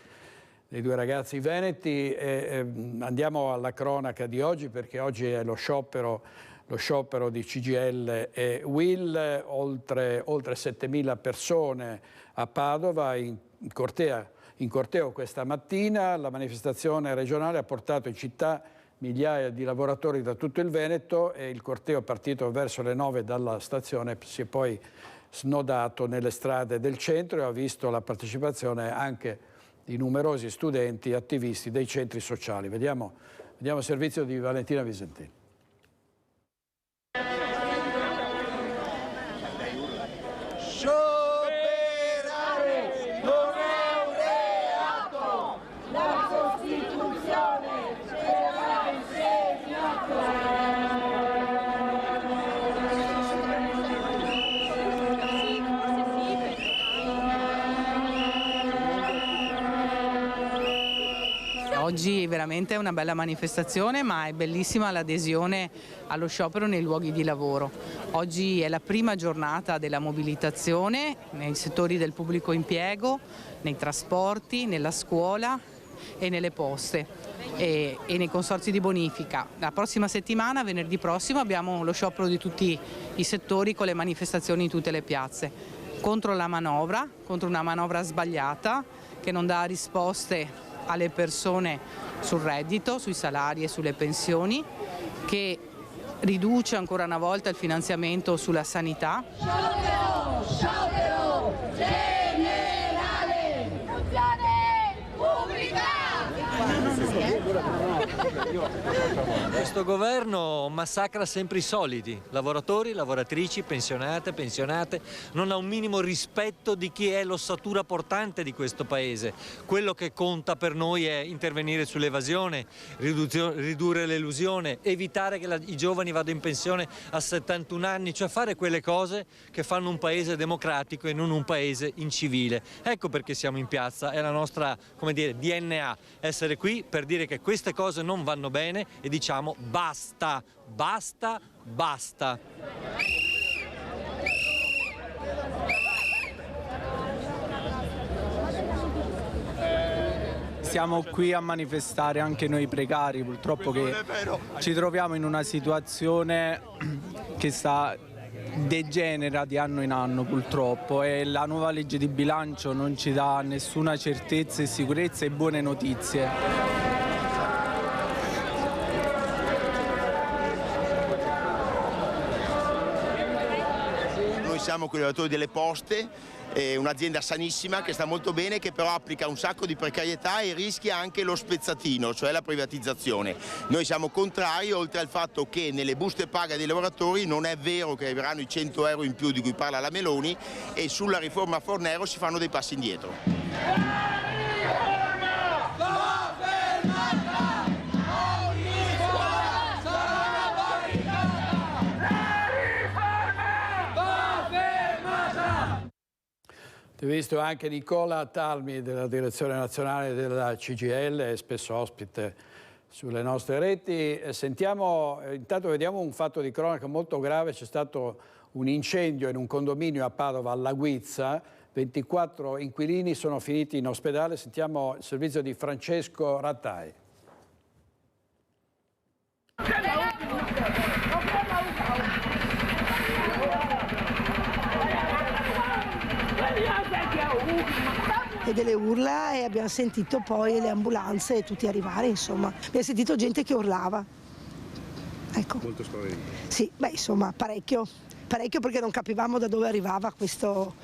Speaker 1: ragazzi veneti e andiamo alla cronaca di oggi, perché oggi è lo sciopero lo sciopero di CGIL e UIL, oltre 7.000 persone a Padova in corteo questa mattina. La manifestazione regionale ha portato in città migliaia di lavoratori da tutto il Veneto e il corteo partito verso le 9 dalla stazione si è poi snodato nelle strade del centro e ha visto la partecipazione anche di numerosi studenti e attivisti dei centri sociali. Vediamo il servizio di Valentina Visentini.
Speaker 3: Oggi veramente è una bella manifestazione, ma è bellissima l'adesione allo sciopero nei luoghi di lavoro. Oggi è la prima giornata della mobilitazione nei settori del pubblico impiego, nei trasporti, nella scuola e nelle poste e nei consorzi di bonifica. La prossima settimana, venerdì prossimo, abbiamo lo sciopero di tutti i settori con le manifestazioni in tutte le piazze. Contro la manovra, contro una manovra sbagliata che non dà risposte alle persone sul reddito, sui salari e sulle pensioni, che riduce ancora una volta il finanziamento sulla sanità.
Speaker 4: Sciopero generale, funzione pubblica!
Speaker 5: Questo governo massacra sempre i soliti, lavoratori, lavoratrici, pensionate, non ha un minimo rispetto di chi è l'ossatura portante di questo paese. Quello che conta per noi è intervenire sull'evasione, ridurre l'elusione, evitare che i giovani vadano in pensione a 71 anni, cioè fare quelle cose che fanno un paese democratico e non un paese incivile. Ecco perché siamo in piazza, è la nostra, come dire, DNA, essere qui per dire che queste cose non vanno bene e diciamo basta, basta, basta.
Speaker 6: Siamo qui a manifestare anche noi precari, purtroppo che ci troviamo in una situazione che degenera di anno in anno purtroppo e la nuova legge di bilancio non ci dà nessuna certezza e sicurezza e buone notizie.
Speaker 7: Siamo con i lavoratori delle poste, un'azienda sanissima che sta molto bene, che però applica un sacco di precarietà e rischia anche lo spezzatino, cioè la privatizzazione. Noi siamo contrari, oltre al fatto che nelle buste paga dei lavoratori non è vero che arriveranno i 100 euro in più di cui parla la Meloni, e sulla riforma Fornero si fanno dei passi indietro.
Speaker 1: Ti ho visto anche Nicola Talmi della direzione nazionale della CGIL, spesso ospite sulle nostre reti. Intanto vediamo un fatto di cronaca molto grave. C'è stato un incendio in un condominio a Padova, alla Guizza. 24 inquilini sono finiti in ospedale. Sentiamo il servizio di Francesco Rattai.
Speaker 9: E delle urla, e abbiamo sentito poi le ambulanze e tutti arrivare, insomma. Abbiamo sentito gente che urlava. Ecco. Molto spavento. Sì, beh, insomma, parecchio perché non capivamo da dove arrivava questo.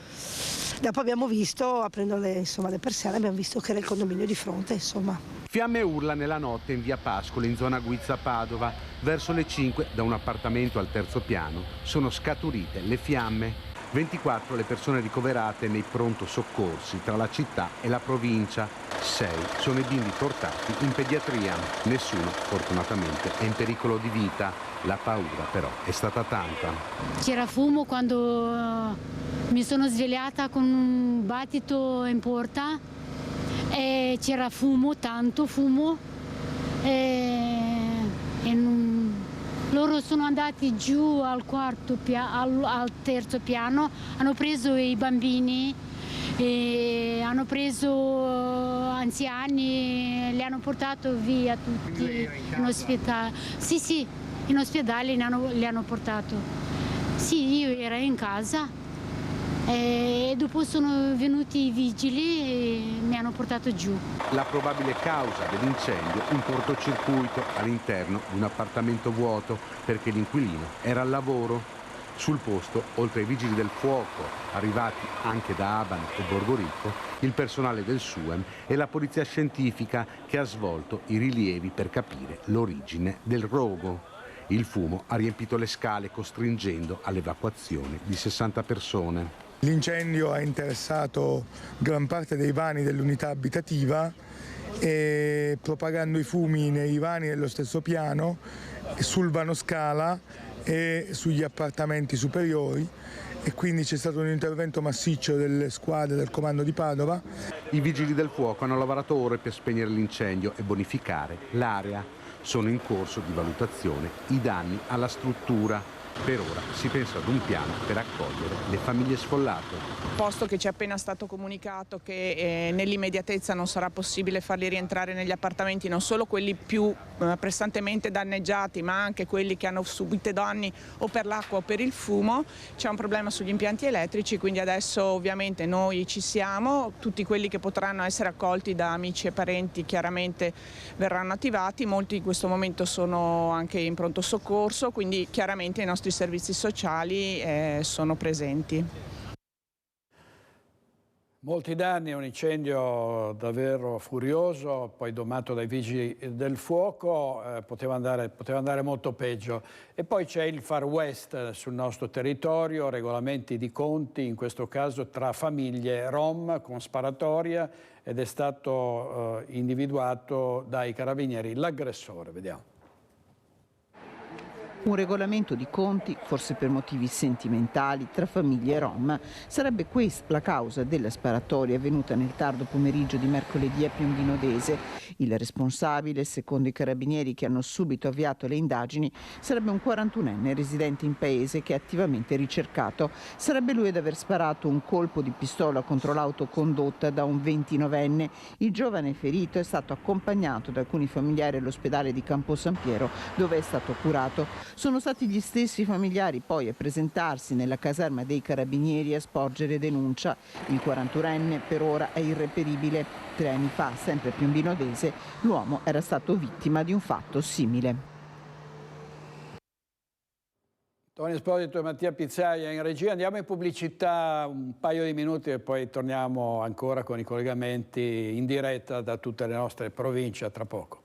Speaker 9: Dopo abbiamo visto, aprendo le persiane, abbiamo visto che era il condominio di fronte, insomma.
Speaker 13: Fiamme e urla nella notte in via Pascoli, in zona Guizza Padova. Verso le 5, da un appartamento al terzo piano, sono scaturite le fiamme. 24 le persone ricoverate nei pronto soccorsi tra la città e la provincia. 6 sono i bimbi portati in pediatria. Nessuno, fortunatamente, è in pericolo di vita. La paura, però, è stata tanta.
Speaker 14: C'era fumo quando mi sono svegliata con un battito in porta. E c'era fumo, tanto fumo. Loro sono andati giù al terzo piano, hanno preso i bambini, hanno preso anziani, li hanno portato via tutti in ospedale. Sì, in ospedale, li hanno portato. Sì, io ero in casa e dopo sono venuti i vigili e mi hanno portato giù.
Speaker 13: La probabile causa dell'incendio, un cortocircuito all'interno di un appartamento vuoto perché l'inquilino era al lavoro. Sul posto, oltre ai vigili del fuoco, arrivati anche da Abano e Borgorico, il personale del SUEM e la polizia scientifica che ha svolto i rilievi per capire l'origine del rogo. Il fumo ha riempito le scale costringendo all'evacuazione di 60 persone.
Speaker 8: L'incendio ha interessato gran parte dei vani dell'unità abitativa e propagando i fumi nei vani dello stesso piano, sul vano scala e sugli appartamenti superiori, e quindi c'è stato un intervento massiccio delle squadre del comando di Padova.
Speaker 13: I vigili del fuoco hanno lavorato ore per spegnere l'incendio e bonificare l'area. Sono in corso di valutazione i danni alla struttura. Per ora si pensa ad un piano per accogliere le famiglie sfollate.
Speaker 10: Posto che ci è appena stato comunicato che nell'immediatezza non sarà possibile farli rientrare negli appartamenti, non solo quelli più pressantemente danneggiati, ma anche quelli che hanno subito danni o per l'acqua o per il fumo, c'è un problema sugli impianti elettrici, quindi adesso ovviamente noi ci siamo, tutti quelli che potranno essere accolti da amici e parenti chiaramente verranno attivati, molti in questo momento sono anche in pronto soccorso, quindi chiaramente i nostri servizi sociali sono presenti.
Speaker 1: Molti danni, un incendio davvero furioso, poi domato dai vigili del fuoco, poteva andare molto peggio. E poi c'è il Far West sul nostro territorio, regolamenti di conti, in questo caso tra famiglie rom con sparatoria, ed è stato individuato dai carabinieri l'aggressore. Vediamo.
Speaker 11: Un regolamento di conti, forse per motivi sentimentali, tra famiglie rom. Sarebbe questa la causa della sparatoria avvenuta nel tardo pomeriggio di mercoledì a Piombino Dese. Il responsabile, secondo i carabinieri che hanno subito avviato le indagini, sarebbe un 41enne residente in paese che è attivamente ricercato. Sarebbe lui ad aver sparato un colpo di pistola contro l'auto condotta da un 29enne. Il giovane ferito è stato accompagnato da alcuni familiari all'ospedale di Campo San Piero, dove è stato curato. Sono stati gli stessi familiari poi a presentarsi nella caserma dei carabinieri a sporgere denuncia. Il 41enne per ora è irreperibile. 3 anni fa, sempre a Piombino Dese, l'uomo era stato vittima di un fatto simile.
Speaker 1: Tony Esposito e Mattia Pizzaia in regia. Andiamo in pubblicità un paio di minuti e poi torniamo ancora con i collegamenti in diretta da tutte le nostre province a tra poco.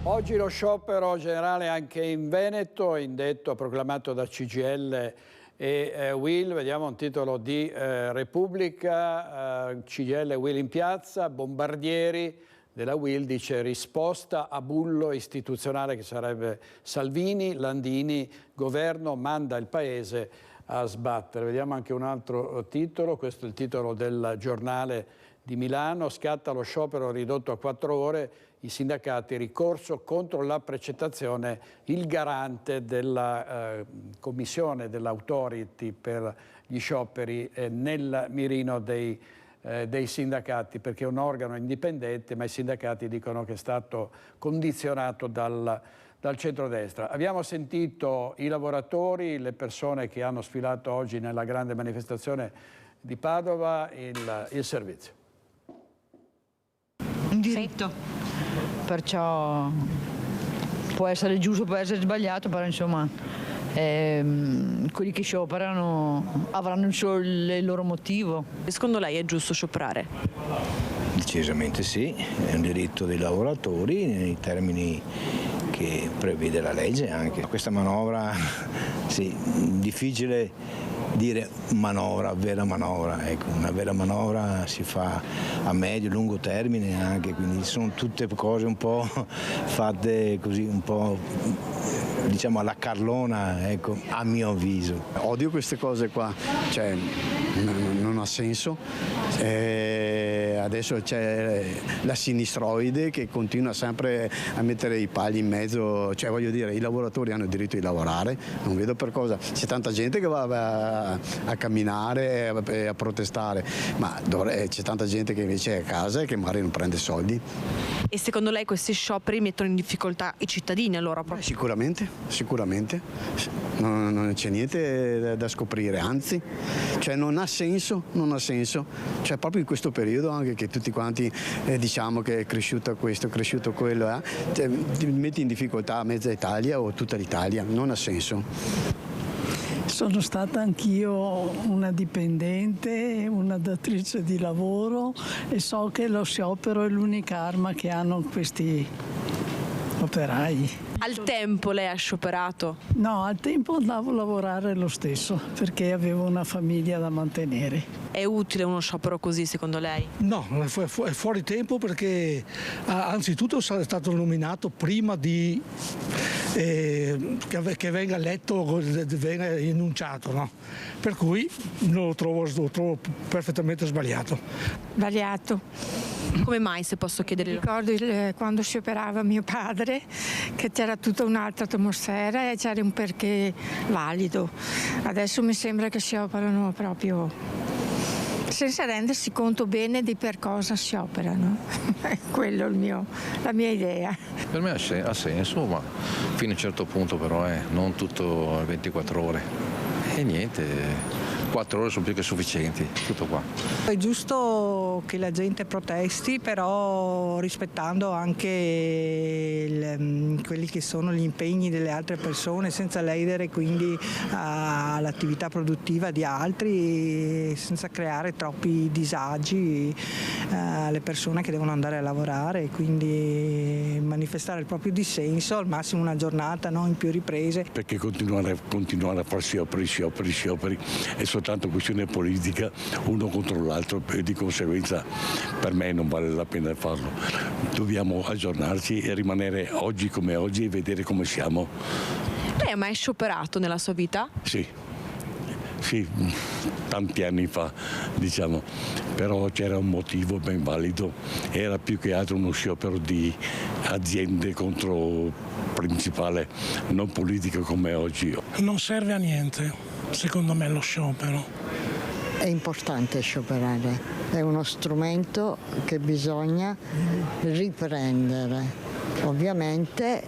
Speaker 1: Oggi lo sciopero generale anche in Veneto, indetto proclamato da CGIL e UIL. Vediamo un titolo di Repubblica, CGIL e UIL in piazza, Bombardieri della UIL dice risposta a bullo istituzionale che sarebbe Salvini, Landini, governo manda il paese a sbattere. Vediamo anche un altro titolo, questo è il titolo del Giornale di Milano, scatta lo sciopero ridotto a 4 ore, i sindacati ricorso contro la precettazione, il garante della commissione dell'autority per gli scioperi nel mirino dei sindacati, perché è un organo indipendente, ma i sindacati dicono che è stato condizionato dal centrodestra. Abbiamo sentito i lavoratori, le persone che hanno sfilato oggi nella grande manifestazione di Padova, il servizio.
Speaker 15: Un diritto, perciò può essere giusto, può essere sbagliato, però insomma quelli che scioperano avranno il loro motivo.
Speaker 16: Secondo lei è giusto scioperare?
Speaker 17: Decisamente sì, è un diritto dei lavoratori nei termini che prevede la legge anche. Questa manovra, sì, difficile dire manovra, vera manovra, ecco, una vera manovra si fa a medio e lungo termine anche, quindi sono tutte cose un po' fatte così, un po' diciamo alla carlona, ecco, a mio avviso.
Speaker 18: Odio queste cose qua, cioè non ha senso.
Speaker 2: adesso c'è la sinistroide che continua sempre a mettere i pali in mezzo, cioè voglio dire, i lavoratori hanno il diritto di lavorare, non vedo per cosa. C'è tanta gente che va a camminare e a protestare, ma c'è tanta gente che invece è a casa e che magari non prende soldi.
Speaker 16: E secondo lei questi scioperi mettono in difficoltà i cittadini allora?
Speaker 2: Sicuramente, non c'è niente da scoprire, anzi, cioè non ha senso, cioè proprio in questo periodo anche che tutti quanti diciamo che è cresciuto questo, è cresciuto quello, cioè, ti metti in difficoltà mezza Italia o tutta l'Italia, non ha senso.
Speaker 18: Sono stata anch'io una dipendente, una datrice di lavoro e so che lo sciopero è l'unica arma che hanno questi operai.
Speaker 16: Al tempo lei ha scioperato?
Speaker 18: No, al tempo andavo a lavorare lo stesso perché avevo una famiglia da mantenere.
Speaker 16: È utile uno sciopero così secondo lei?
Speaker 19: No, è fuori tempo perché anzitutto è stato nominato prima di che venga letto, venga enunciato, no? Per cui lo trovo perfettamente sbagliato.
Speaker 28: Sbagliato.
Speaker 16: Come mai, se posso chiedere?
Speaker 28: Ricordo quando scioperava mio padre che c'era tutta un'altra atmosfera e c'era un perché valido. Adesso mi sembra che scioperano proprio senza rendersi conto bene di per cosa scioperano. È quello la mia idea.
Speaker 20: Per me ha senso, ma fino a un certo punto però, non tutto 24 ore. E niente. 4 ore sono più che sufficienti, tutto qua.
Speaker 21: È giusto che la gente protesti, però rispettando anche quelli che sono gli impegni delle altre persone, senza ledere quindi l'attività produttiva di altri, senza creare troppi disagi alle persone che devono andare a lavorare, quindi manifestare il proprio dissenso, al massimo una giornata, no? In più riprese.
Speaker 22: Perché continuare a fare scioperi è soltanto questione politica, uno contro l'altro, e di conseguenza per me non vale la pena farlo. Dobbiamo aggiornarci e rimanere oggi come oggi e vedere come siamo.
Speaker 16: Lei ha mai scioperato nella sua vita?
Speaker 22: Sì, tanti anni fa, diciamo, però c'era un motivo ben valido, era più che altro uno sciopero di aziende contro principale, non politico come oggi.
Speaker 19: Non serve a niente, secondo me, lo sciopero.
Speaker 23: È importante scioperare, è uno strumento che bisogna riprendere. Ovviamente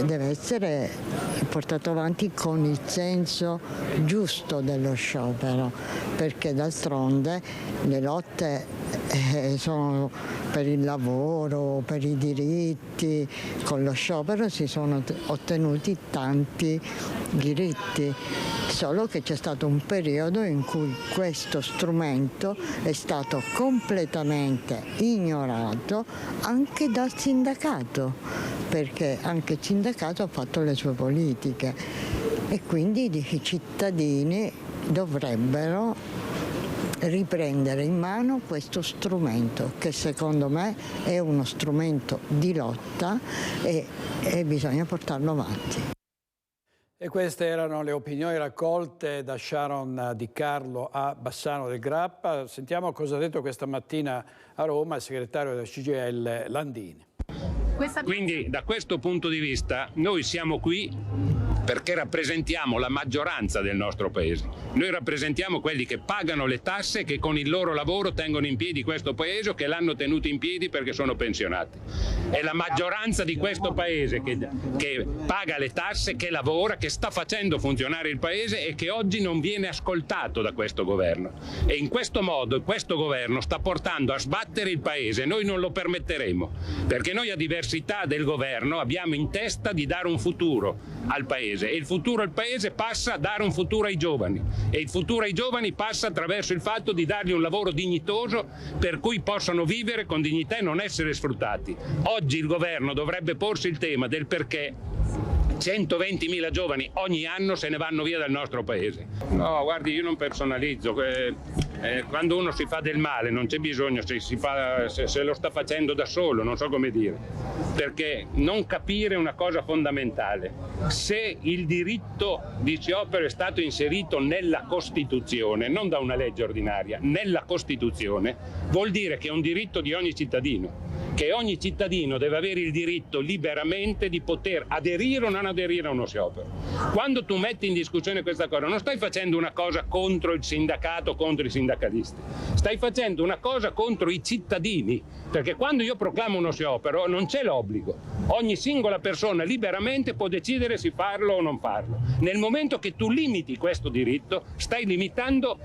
Speaker 23: deve essere portato avanti con il senso giusto dello sciopero, perché d'altronde le lotte sono per il lavoro, per i diritti, con lo sciopero si sono ottenuti tanti diritti, solo che c'è stato un periodo in cui questo strumento è stato completamente ignorato anche dal sindacato, perché anche il sindacato ha fatto le sue politiche e quindi i cittadini dovrebbero riprendere in mano questo strumento che secondo me è uno strumento di lotta e bisogna portarlo avanti.
Speaker 1: E queste erano le opinioni raccolte da Sharon Di Carlo a Bassano del Grappa. Sentiamo cosa ha detto questa mattina a Roma il segretario del CGIL Landini.
Speaker 24: Quindi da questo punto di vista noi siamo qui perché rappresentiamo la maggioranza del nostro paese. Noi rappresentiamo quelli che pagano le tasse, che con il loro lavoro tengono in piedi questo paese o che l'hanno tenuto in piedi perché sono pensionati. È la maggioranza di questo paese che paga le tasse, che lavora, che sta facendo funzionare il paese e che oggi non viene ascoltato da questo governo. E in questo modo questo governo sta portando a sbattere il paese. Noi non lo permetteremo, perché noi a diversità del governo abbiamo in testa di dare un futuro al paese. E il futuro al paese passa a dare un futuro ai giovani e il futuro ai giovani passa attraverso il fatto di dargli un lavoro dignitoso per cui possano vivere con dignità e non essere sfruttati. Oggi il governo dovrebbe porsi il tema del perché 120.000 giovani ogni anno se ne vanno via dal nostro paese. No, guardi, io non personalizzo. Quando uno si fa del male non c'è bisogno, se lo sta facendo da solo, non so come dire, perché non capire una cosa fondamentale: se il diritto di sciopero è stato inserito nella Costituzione, non da una legge ordinaria, nella Costituzione, vuol dire che è un diritto di ogni cittadino, che ogni cittadino deve avere il diritto liberamente di poter aderire o non aderire a uno sciopero. Quando tu metti in discussione questa cosa non stai facendo una cosa contro il sindacato, contro i sindacalisti, stai facendo una cosa contro i cittadini, perché quando io proclamo uno sciopero non c'è l'obbligo, ogni singola persona liberamente può decidere se farlo o non farlo. Nel momento che tu limiti questo diritto stai limitando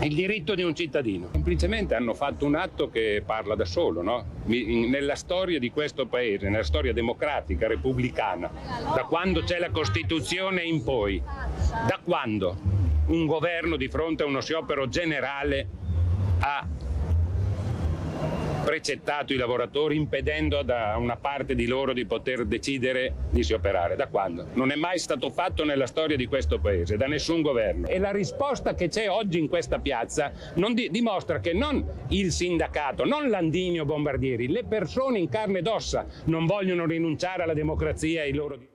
Speaker 24: il diritto di un cittadino. Semplicemente hanno fatto un atto che parla da solo, no? Nella storia di questo paese, nella storia democratica, repubblicana, da quando c'è la Costituzione in poi, da quando un governo di fronte a uno sciopero generale ha precettato i lavoratori impedendo a una parte di loro di poter decidere di scioperare? Da quando? Non è mai stato fatto nella storia di questo paese, da nessun governo. E la risposta che c'è oggi in questa piazza dimostra che non il sindacato, non Landini o Bombardieri, le persone in carne ed ossa non vogliono rinunciare alla democrazia e ai loro diritti.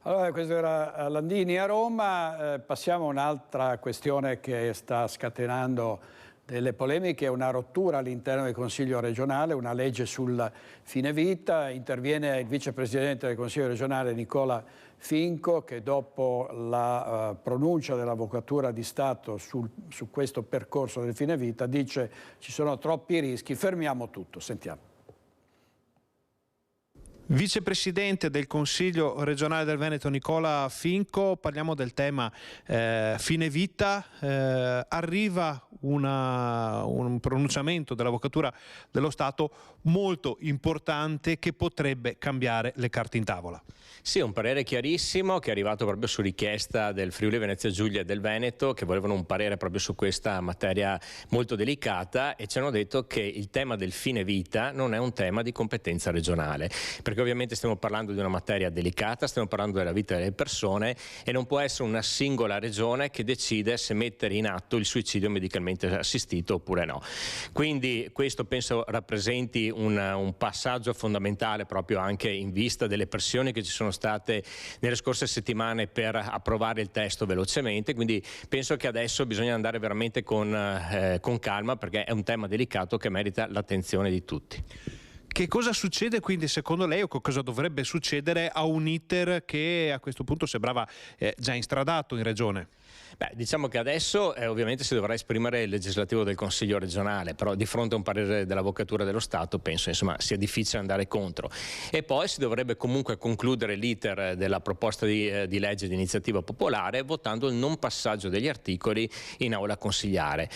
Speaker 1: Allora, questo era Landini a Roma. Passiamo a un'altra questione che sta scatenando delle polemiche, una rottura all'interno del Consiglio regionale, una legge sul fine vita. Interviene il vicepresidente del Consiglio regionale Nicola Finco, che dopo la pronuncia dell'Avvocatura di Stato su questo percorso del fine vita dice: ci sono troppi rischi, fermiamo tutto. Sentiamo.
Speaker 3: Vicepresidente del Consiglio regionale del Veneto Nicola Finco, parliamo del tema fine vita. Arriva un pronunciamento dell'Avvocatura dello Stato molto importante che potrebbe cambiare le carte in tavola.
Speaker 4: Sì, un parere chiarissimo che è arrivato proprio su richiesta del Friuli Venezia Giulia e del Veneto, che volevano un parere proprio su questa materia molto delicata, e ci hanno detto che il tema del fine vita non è un tema di competenza regionale, perché ovviamente stiamo parlando di una materia delicata, stiamo parlando della vita delle persone e non può essere una singola regione che decide se mettere in atto il suicidio medicalmente assistito oppure no. Quindi questo penso rappresenti un passaggio fondamentale proprio anche in vista delle pressioni che ci sono state nelle scorse settimane per approvare il testo velocemente, quindi penso che adesso bisogna andare veramente con calma, perché è un tema delicato che merita l'attenzione di tutti.
Speaker 3: Che cosa succede quindi secondo lei, o cosa dovrebbe succedere a un iter che a questo punto sembrava già instradato in Regione?
Speaker 4: Beh, diciamo che adesso ovviamente si dovrà esprimere il legislativo del Consiglio regionale, però di fronte a un parere dell'Avvocatura dello Stato penso sia difficile andare contro. E poi si dovrebbe comunque concludere l'iter della proposta di legge di iniziativa popolare votando il non passaggio degli articoli in aula consigliare.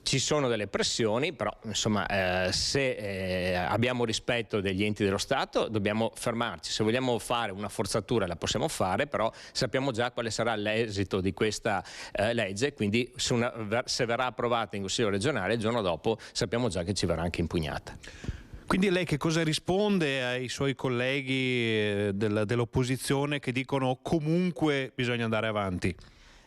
Speaker 4: Ci sono delle pressioni, però insomma se abbiamo rispetto degli enti dello Stato dobbiamo fermarci. Se vogliamo fare una forzatura la possiamo fare, però sappiamo già quale sarà l'esito di questa legge, quindi se verrà approvata in Consiglio regionale il giorno dopo sappiamo già che ci verrà anche impugnata.
Speaker 3: Quindi lei che cosa risponde ai suoi colleghi dell'opposizione che dicono comunque bisogna andare avanti?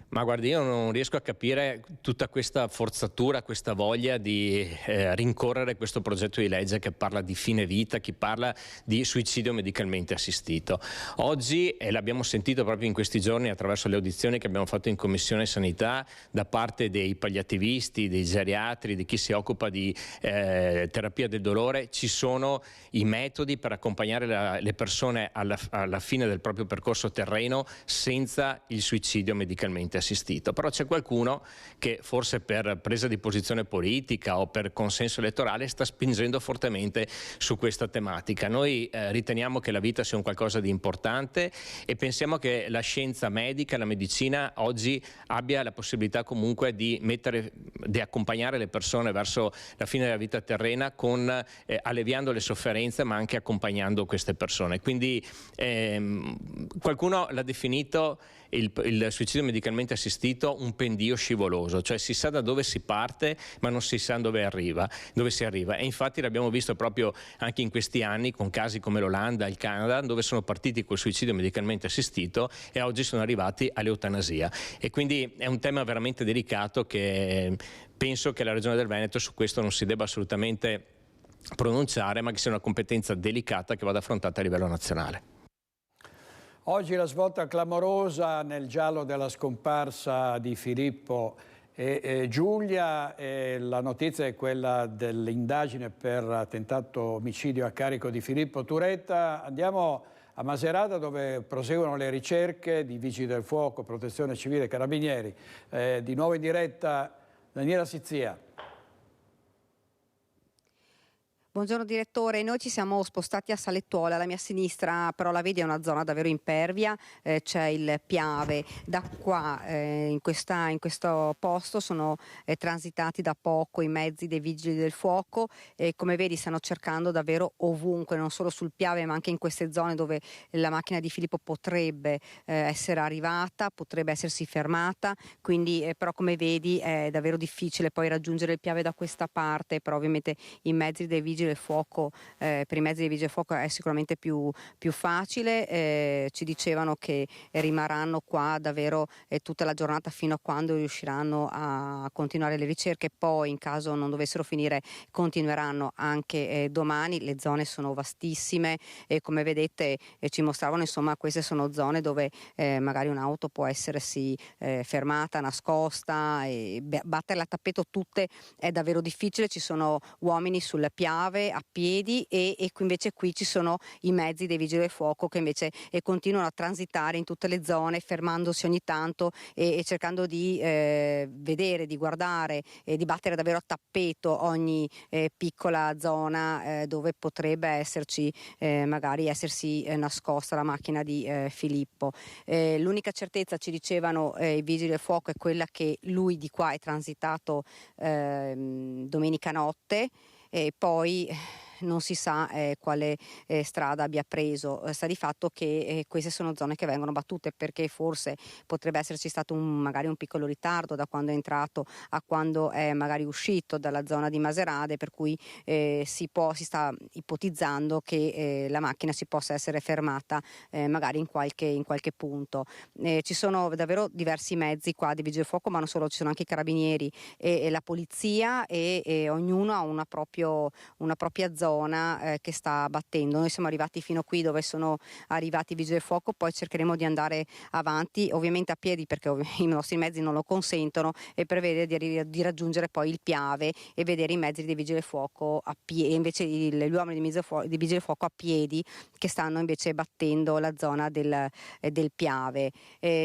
Speaker 4: Ma guardi, io non riesco a capire tutta questa forzatura, questa voglia di rincorrere questo progetto di legge che parla di fine vita, che parla di suicidio medicalmente assistito. Oggi, e l'abbiamo sentito proprio in questi giorni attraverso le audizioni che abbiamo fatto in Commissione Sanità, da parte dei palliativisti, dei geriatri, di chi si occupa di terapia del dolore, ci sono i metodi per accompagnare le persone alla fine del proprio percorso terreno senza il suicidio medicalmente assistito. Però c'è qualcuno che forse per presa di posizione politica o per consenso elettorale sta spingendo fortemente su questa tematica. Noi riteniamo che la vita sia un qualcosa di importante e pensiamo che la scienza medica, la medicina oggi abbia la possibilità comunque di accompagnare le persone verso la fine della vita terrena alleviando le sofferenze ma anche accompagnando queste persone. Quindi qualcuno l'ha definito il suicidio medicalmente assistito un pendio scivoloso, cioè si sa da dove si parte ma non si sa dove si arriva, e infatti l'abbiamo visto proprio anche in questi anni con casi come l'Olanda, il Canada, dove sono partiti col suicidio medicalmente assistito e oggi sono arrivati all'eutanasia, e quindi è un tema veramente delicato che penso che la Regione del Veneto su questo non si debba assolutamente pronunciare, ma che sia una competenza delicata che vada affrontata a livello nazionale.
Speaker 1: Oggi la svolta clamorosa nel giallo della scomparsa di Filippo e Giulia, e la notizia è quella dell'indagine per tentato omicidio a carico di Filippo Turetta. Andiamo a Macerata, dove proseguono le ricerche di Vigili del Fuoco, Protezione Civile, Carabinieri. Di nuovo in diretta Daniela Sizzia.
Speaker 5: Buongiorno direttore, noi ci siamo spostati a Salettuola, alla mia sinistra però la vedi è una zona davvero impervia, c'è il Piave, da qua in questo posto sono transitati da poco i mezzi dei Vigili del Fuoco e come vedi stanno cercando davvero ovunque, non solo sul Piave ma anche in queste zone dove la macchina di Filippo potrebbe essere arrivata, potrebbe essersi fermata, quindi però come vedi è davvero difficile poi raggiungere il Piave da questa parte, però ovviamente i mezzi dei Vigili del Fuoco, per i mezzi dei Vigili del Fuoco è sicuramente più facile, ci dicevano che rimarranno qua davvero tutta la giornata fino a quando riusciranno a continuare le ricerche, poi in caso non dovessero finire continueranno anche domani. Le zone sono vastissime e come vedete ci mostravano, insomma queste sono zone dove magari un'auto può essersi fermata, nascosta, e batterle a tappeto tutte è davvero difficile, ci sono uomini sul Piave a piedi e invece qui ci sono i mezzi dei Vigili del Fuoco che invece continuano a transitare in tutte le zone, fermandosi ogni tanto e cercando di vedere, di guardare e di battere davvero a tappeto ogni piccola zona dove potrebbe essersi nascosta la macchina di Filippo. L'unica certezza, ci dicevano i Vigili del Fuoco, è quella che lui di qua è transitato domenica notte, e poi non si sa quale strada abbia preso. Sta di fatto che queste sono zone che vengono battute, perché forse potrebbe esserci stato magari un piccolo ritardo da quando è entrato a quando è magari uscito dalla zona di Macerata, per cui si sta ipotizzando che la macchina si possa essere fermata magari in qualche punto. Ci sono davvero diversi mezzi qua di Vigili del Fuoco, ma non solo, ci sono anche i carabinieri e la polizia e ognuno ha una propria zona che sta battendo. Noi siamo arrivati fino qui dove sono arrivati i Vigili del Fuoco, poi cercheremo di andare avanti, ovviamente a piedi perché i nostri mezzi non lo consentono, e prevede di raggiungere poi il Piave e vedere i mezzi dei Vigili del Fuoco a piedi, invece gli uomini dei Vigili del Fuoco a piedi che stanno invece battendo la zona del Piave.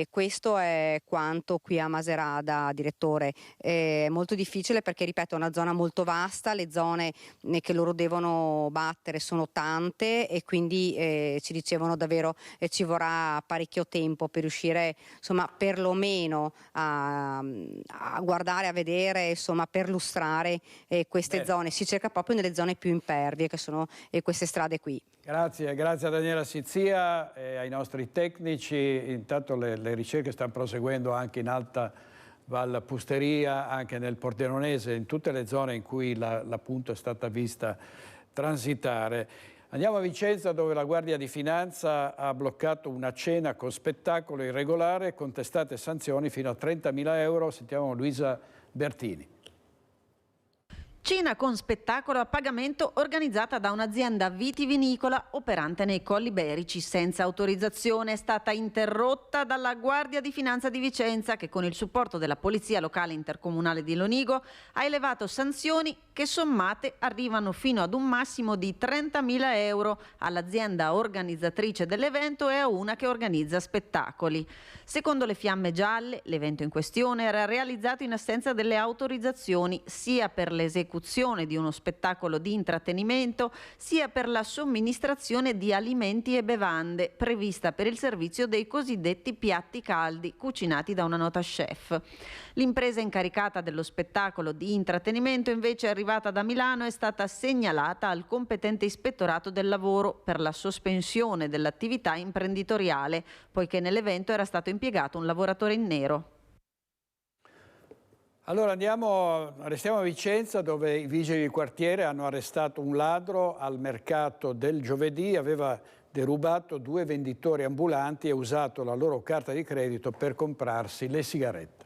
Speaker 5: Questo è quanto qui a Macerata, direttore. È molto difficile perché, ripeto, è una zona molto vasta, le zone che loro devono battere sono tante e quindi ci dicevano davvero ci vorrà parecchio tempo per riuscire, insomma, perlomeno a guardare, a vedere, insomma, per lustrare queste zone. Si cerca proprio nelle zone più impervie, che sono queste strade qui.
Speaker 1: Grazie a Daniela Sizzia e ai nostri tecnici. Intanto le ricerche stanno proseguendo anche in Alta Val Pusteria, anche nel Pordenonese, in tutte le zone in cui la punta è stata vista transitare. Andiamo a Vicenza, dove la Guardia di Finanza ha bloccato una cena con spettacolo irregolare, contestate sanzioni fino a 30.000 euro. Sentiamo Luisa Bertini.
Speaker 6: Cena con spettacolo a pagamento organizzata da un'azienda vitivinicola operante nei Colli Iberici senza autorizzazione. È stata interrotta dalla Guardia di Finanza di Vicenza, che con il supporto della Polizia Locale Intercomunale di Lonigo ha elevato sanzioni che sommate arrivano fino ad un massimo di 30.000 euro all'azienda organizzatrice dell'evento e a una che organizza spettacoli. Secondo le Fiamme Gialle, l'evento in questione era realizzato in assenza delle autorizzazioni sia per l'esecuzione di uno spettacolo di intrattenimento sia per la somministrazione di alimenti e bevande prevista per il servizio dei cosiddetti piatti caldi cucinati da una nota chef. L'impresa incaricata dello spettacolo di intrattenimento invece è arrivata arrivata da Milano è stata segnalata al competente ispettorato del lavoro per la sospensione dell'attività imprenditoriale, poiché nell'evento era stato impiegato un lavoratore in nero.
Speaker 1: Allora restiamo a Vicenza, dove i vigili di quartiere hanno arrestato un ladro al mercato del giovedì. Aveva derubato 2 venditori ambulanti e usato la loro carta di credito per comprarsi le sigarette.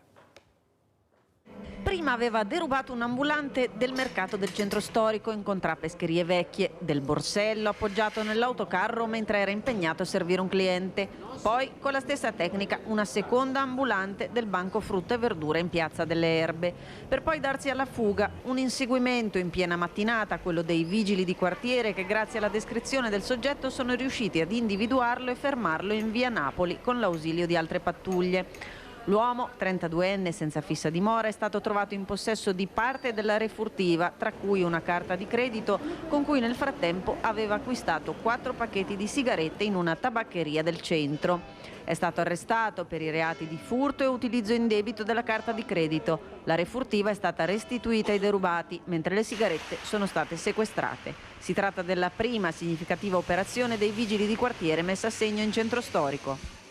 Speaker 6: Prima aveva derubato un ambulante del mercato del centro storico in Contrappescherie Vecchie, del borsello appoggiato nell'autocarro mentre era impegnato a servire un cliente. Poi, con la stessa tecnica, una seconda ambulante del banco frutta e verdura in Piazza delle Erbe, per poi darsi alla fuga. Un inseguimento in piena mattinata, quello dei vigili di quartiere che, grazie alla descrizione del soggetto, sono riusciti ad individuarlo e fermarlo in via Napoli con l'ausilio di altre pattuglie. L'uomo, 32enne senza fissa dimora, è stato trovato in possesso di parte della refurtiva, tra cui una carta di credito con cui nel frattempo aveva acquistato 4 pacchetti di sigarette in una tabaccheria del centro. È stato arrestato per i reati di furto e utilizzo indebito della carta di credito. La refurtiva è stata restituita ai derubati, mentre le sigarette sono state sequestrate. Si tratta della prima significativa operazione dei vigili di quartiere messa a segno in centro storico.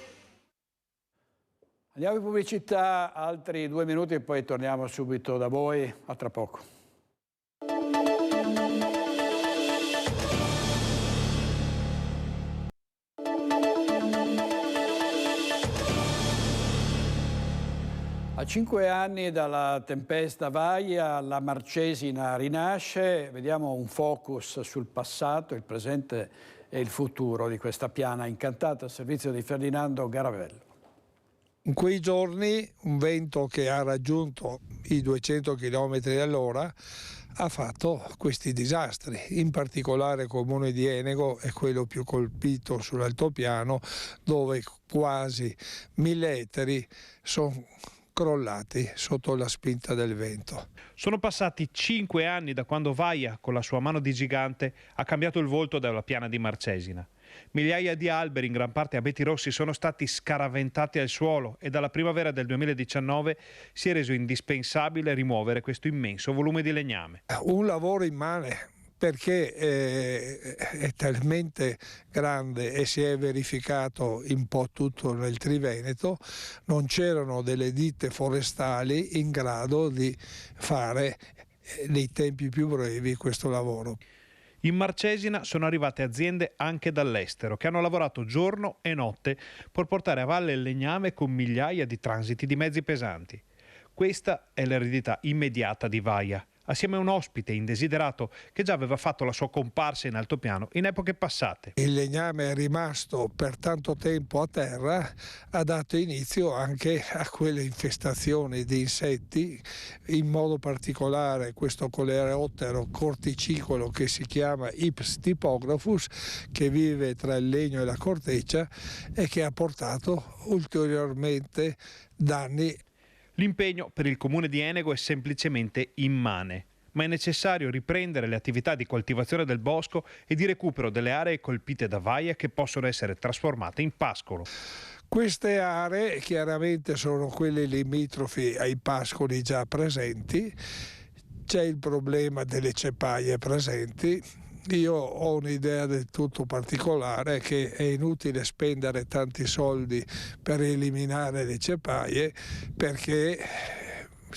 Speaker 1: Andiamo in pubblicità, altri 2 minuti e poi torniamo subito da voi. A tra poco. A 5 anni dalla tempesta Vaia, la Marcesina rinasce. Vediamo un focus sul passato, il presente e il futuro di questa piana incantata al servizio di Ferdinando Garavello.
Speaker 7: In quei giorni un vento che ha raggiunto i 200 km all'ora ha fatto questi disastri. In particolare il comune di Enego è quello più colpito sull'altopiano, dove quasi 1000 ettari sono crollati sotto la spinta del vento.
Speaker 3: Sono passati 5 anni da quando Vaia, con la sua mano di gigante, ha cambiato il volto della piana di Marcesina. Migliaia di alberi, in gran parte abeti rossi, sono stati scaraventati al suolo e dalla primavera del 2019 si è reso indispensabile rimuovere questo immenso volume di legname.
Speaker 7: Un lavoro immane, perché è talmente grande e si è verificato un po' tutto nel Triveneto, non c'erano delle ditte forestali in grado di fare nei tempi più brevi questo lavoro.
Speaker 3: In Marcesina sono arrivate aziende anche dall'estero che hanno lavorato giorno e notte per portare a valle il legname con migliaia di transiti di mezzi pesanti. Questa è l'eredità immediata di Vaia, assieme a un ospite indesiderato che già aveva fatto la sua comparsa in altopiano in epoche passate.
Speaker 7: Il legname è rimasto per tanto tempo a terra, ha dato inizio anche a quelle infestazioni di insetti, in modo particolare questo coleottero corticicolo che si chiama Ips typographus, che vive tra il legno e la corteccia e che ha portato ulteriormente danni.
Speaker 3: L'impegno per il comune di Enego è semplicemente immane, ma è necessario riprendere le attività di coltivazione del bosco e di recupero delle aree colpite da Vaia che possono essere trasformate in pascolo.
Speaker 7: Queste aree chiaramente sono quelle limitrofi ai pascoli già presenti, c'è il problema delle cepaie presenti. Io ho un'idea del tutto particolare, che è inutile spendere tanti soldi per eliminare le cepaie, perché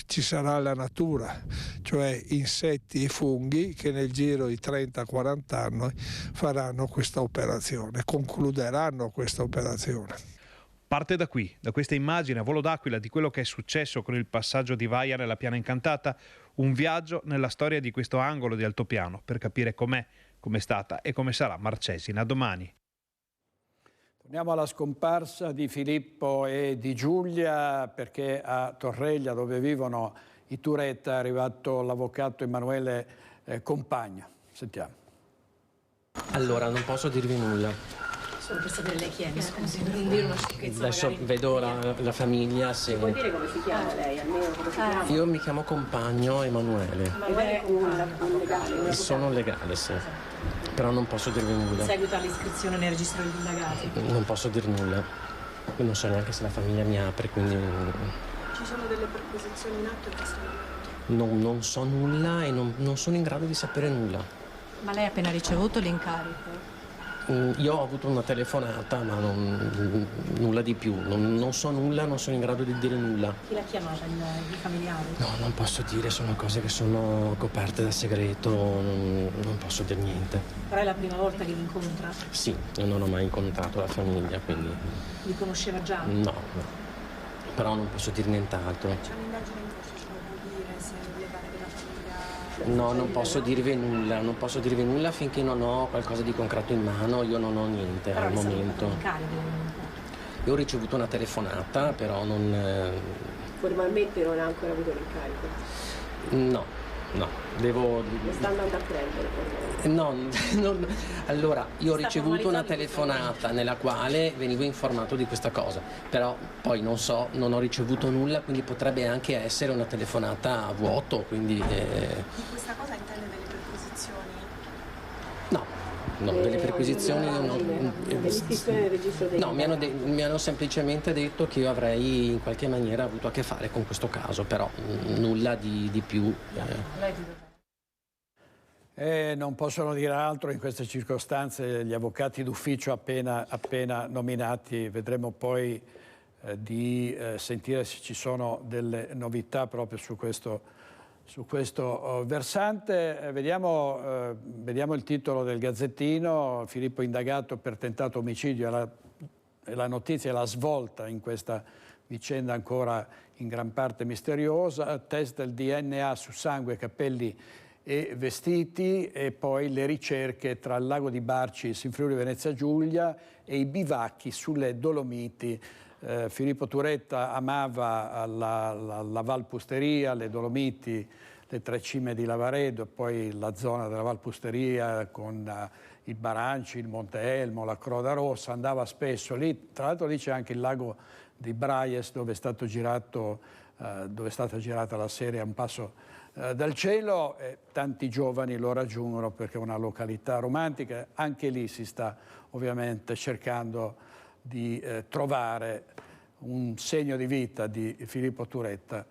Speaker 7: ci sarà la natura, cioè insetti e funghi che nel giro di 30-40 anni faranno questa operazione, concluderanno questa operazione.
Speaker 3: Parte da qui, da questa immagine a volo d'aquila di quello che è successo con il passaggio di Vaia nella piana incantata, un viaggio nella storia di questo angolo di altopiano per capire com'è stata e come sarà Marcesina domani.
Speaker 1: Torniamo alla scomparsa di Filippo e di Giulia, perché a Torreglia, dove vivono i Turetta, è arrivato l'avvocato Emanuele Compagna. Sentiamo.
Speaker 8: Allora, non posso dirvi nulla.
Speaker 9: Solo per sapere lei chi è, mi scusi, non dire una schifezza.
Speaker 8: Adesso
Speaker 9: magari.
Speaker 8: vedo la famiglia. Se...
Speaker 9: Puoi dire come si chiama lei, almeno come si chiama?
Speaker 8: Io mi chiamo Compagno Emanuele.
Speaker 9: Ed è un legale?
Speaker 8: Sono legale, sì. Però non posso dirvi nulla.
Speaker 9: In seguito all'iscrizione nel registro degli indagati.
Speaker 8: Non posso dir nulla. Io non so neanche se la famiglia mi apre, quindi...
Speaker 9: Ci sono delle perquisizioni in atto in questo momento?
Speaker 8: Non so nulla e non sono in grado di sapere nulla.
Speaker 9: Ma lei ha appena ricevuto l'incarico?
Speaker 8: Io ho avuto una telefonata, ma nulla di più. Non so nulla, non sono in grado di dire nulla.
Speaker 9: Chi l'ha chiamata? I familiari?
Speaker 8: No, non posso dire, sono cose che sono coperte da segreto, non posso dire niente.
Speaker 9: Però è la prima volta che li incontra?
Speaker 8: Sì, io non ho mai incontrato la famiglia, quindi...
Speaker 9: Li conosceva già?
Speaker 8: No, però non posso dire nient'altro.
Speaker 9: C'è un'indagine in corso, ce lo può dire se le pare della famiglia?
Speaker 8: No, non posso dirvi nulla finché non ho qualcosa di concreto in mano, io non ho niente al momento. Io ho ricevuto una telefonata, però non...
Speaker 9: Formalmente non ha ancora avuto l'incarico?
Speaker 8: No, devo...
Speaker 9: Lo sta andando a prendere?
Speaker 8: No, allora, io ho ricevuto una telefonata nella quale venivo informato di questa cosa, però poi non so, non ho ricevuto nulla, quindi potrebbe anche essere una telefonata a vuoto, quindi...
Speaker 9: Di questa cosa intende delle perquisizioni?
Speaker 8: No, delle perquisizioni io non...
Speaker 9: Dell'iscrizione nel registro dei...
Speaker 8: No, mi hanno semplicemente detto che io avrei in qualche maniera avuto a che fare con questo caso, però nulla di più.
Speaker 1: Non possono dire altro in queste circostanze gli avvocati d'ufficio appena nominati. Vedremo poi di sentire se ci sono delle novità proprio su questo versante. Vediamo il titolo del Gazzettino. Filippo indagato per tentato omicidio. La notizia è la svolta in questa vicenda ancora in gran parte misteriosa. Test del DNA su sangue, capelli e vestiti, e poi le ricerche tra il lago di Barcis in Friuli Venezia Giulia e i bivacchi sulle Dolomiti. Filippo Turetta amava la Valpusteria, le Dolomiti, le tre cime di Lavaredo, poi la zona della Valpusteria con il Baranci, il Monte Elmo, la Croda Rossa, andava spesso lì. Tra l'altro lì c'è anche il lago di Braies dove è stata girata la serie A un passo dal cielo, e tanti giovani lo raggiungono perché è una località romantica. Anche lì si sta ovviamente cercando di trovare un segno di vita di Filippo Turetta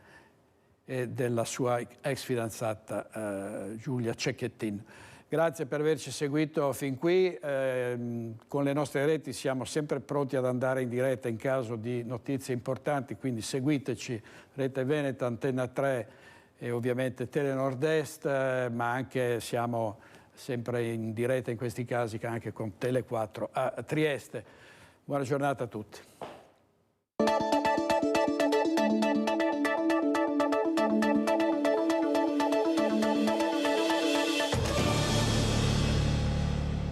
Speaker 1: e della sua ex fidanzata Giulia Cecchettin. Grazie per averci seguito fin qui. Con le nostre reti siamo sempre pronti ad andare in diretta in caso di notizie importanti, quindi seguiteci, Rete Veneta, Antenna 3 e ovviamente Tele Nord-Est, ma anche siamo sempre in diretta in questi casi anche con Tele 4 a Trieste. Buona giornata a tutti.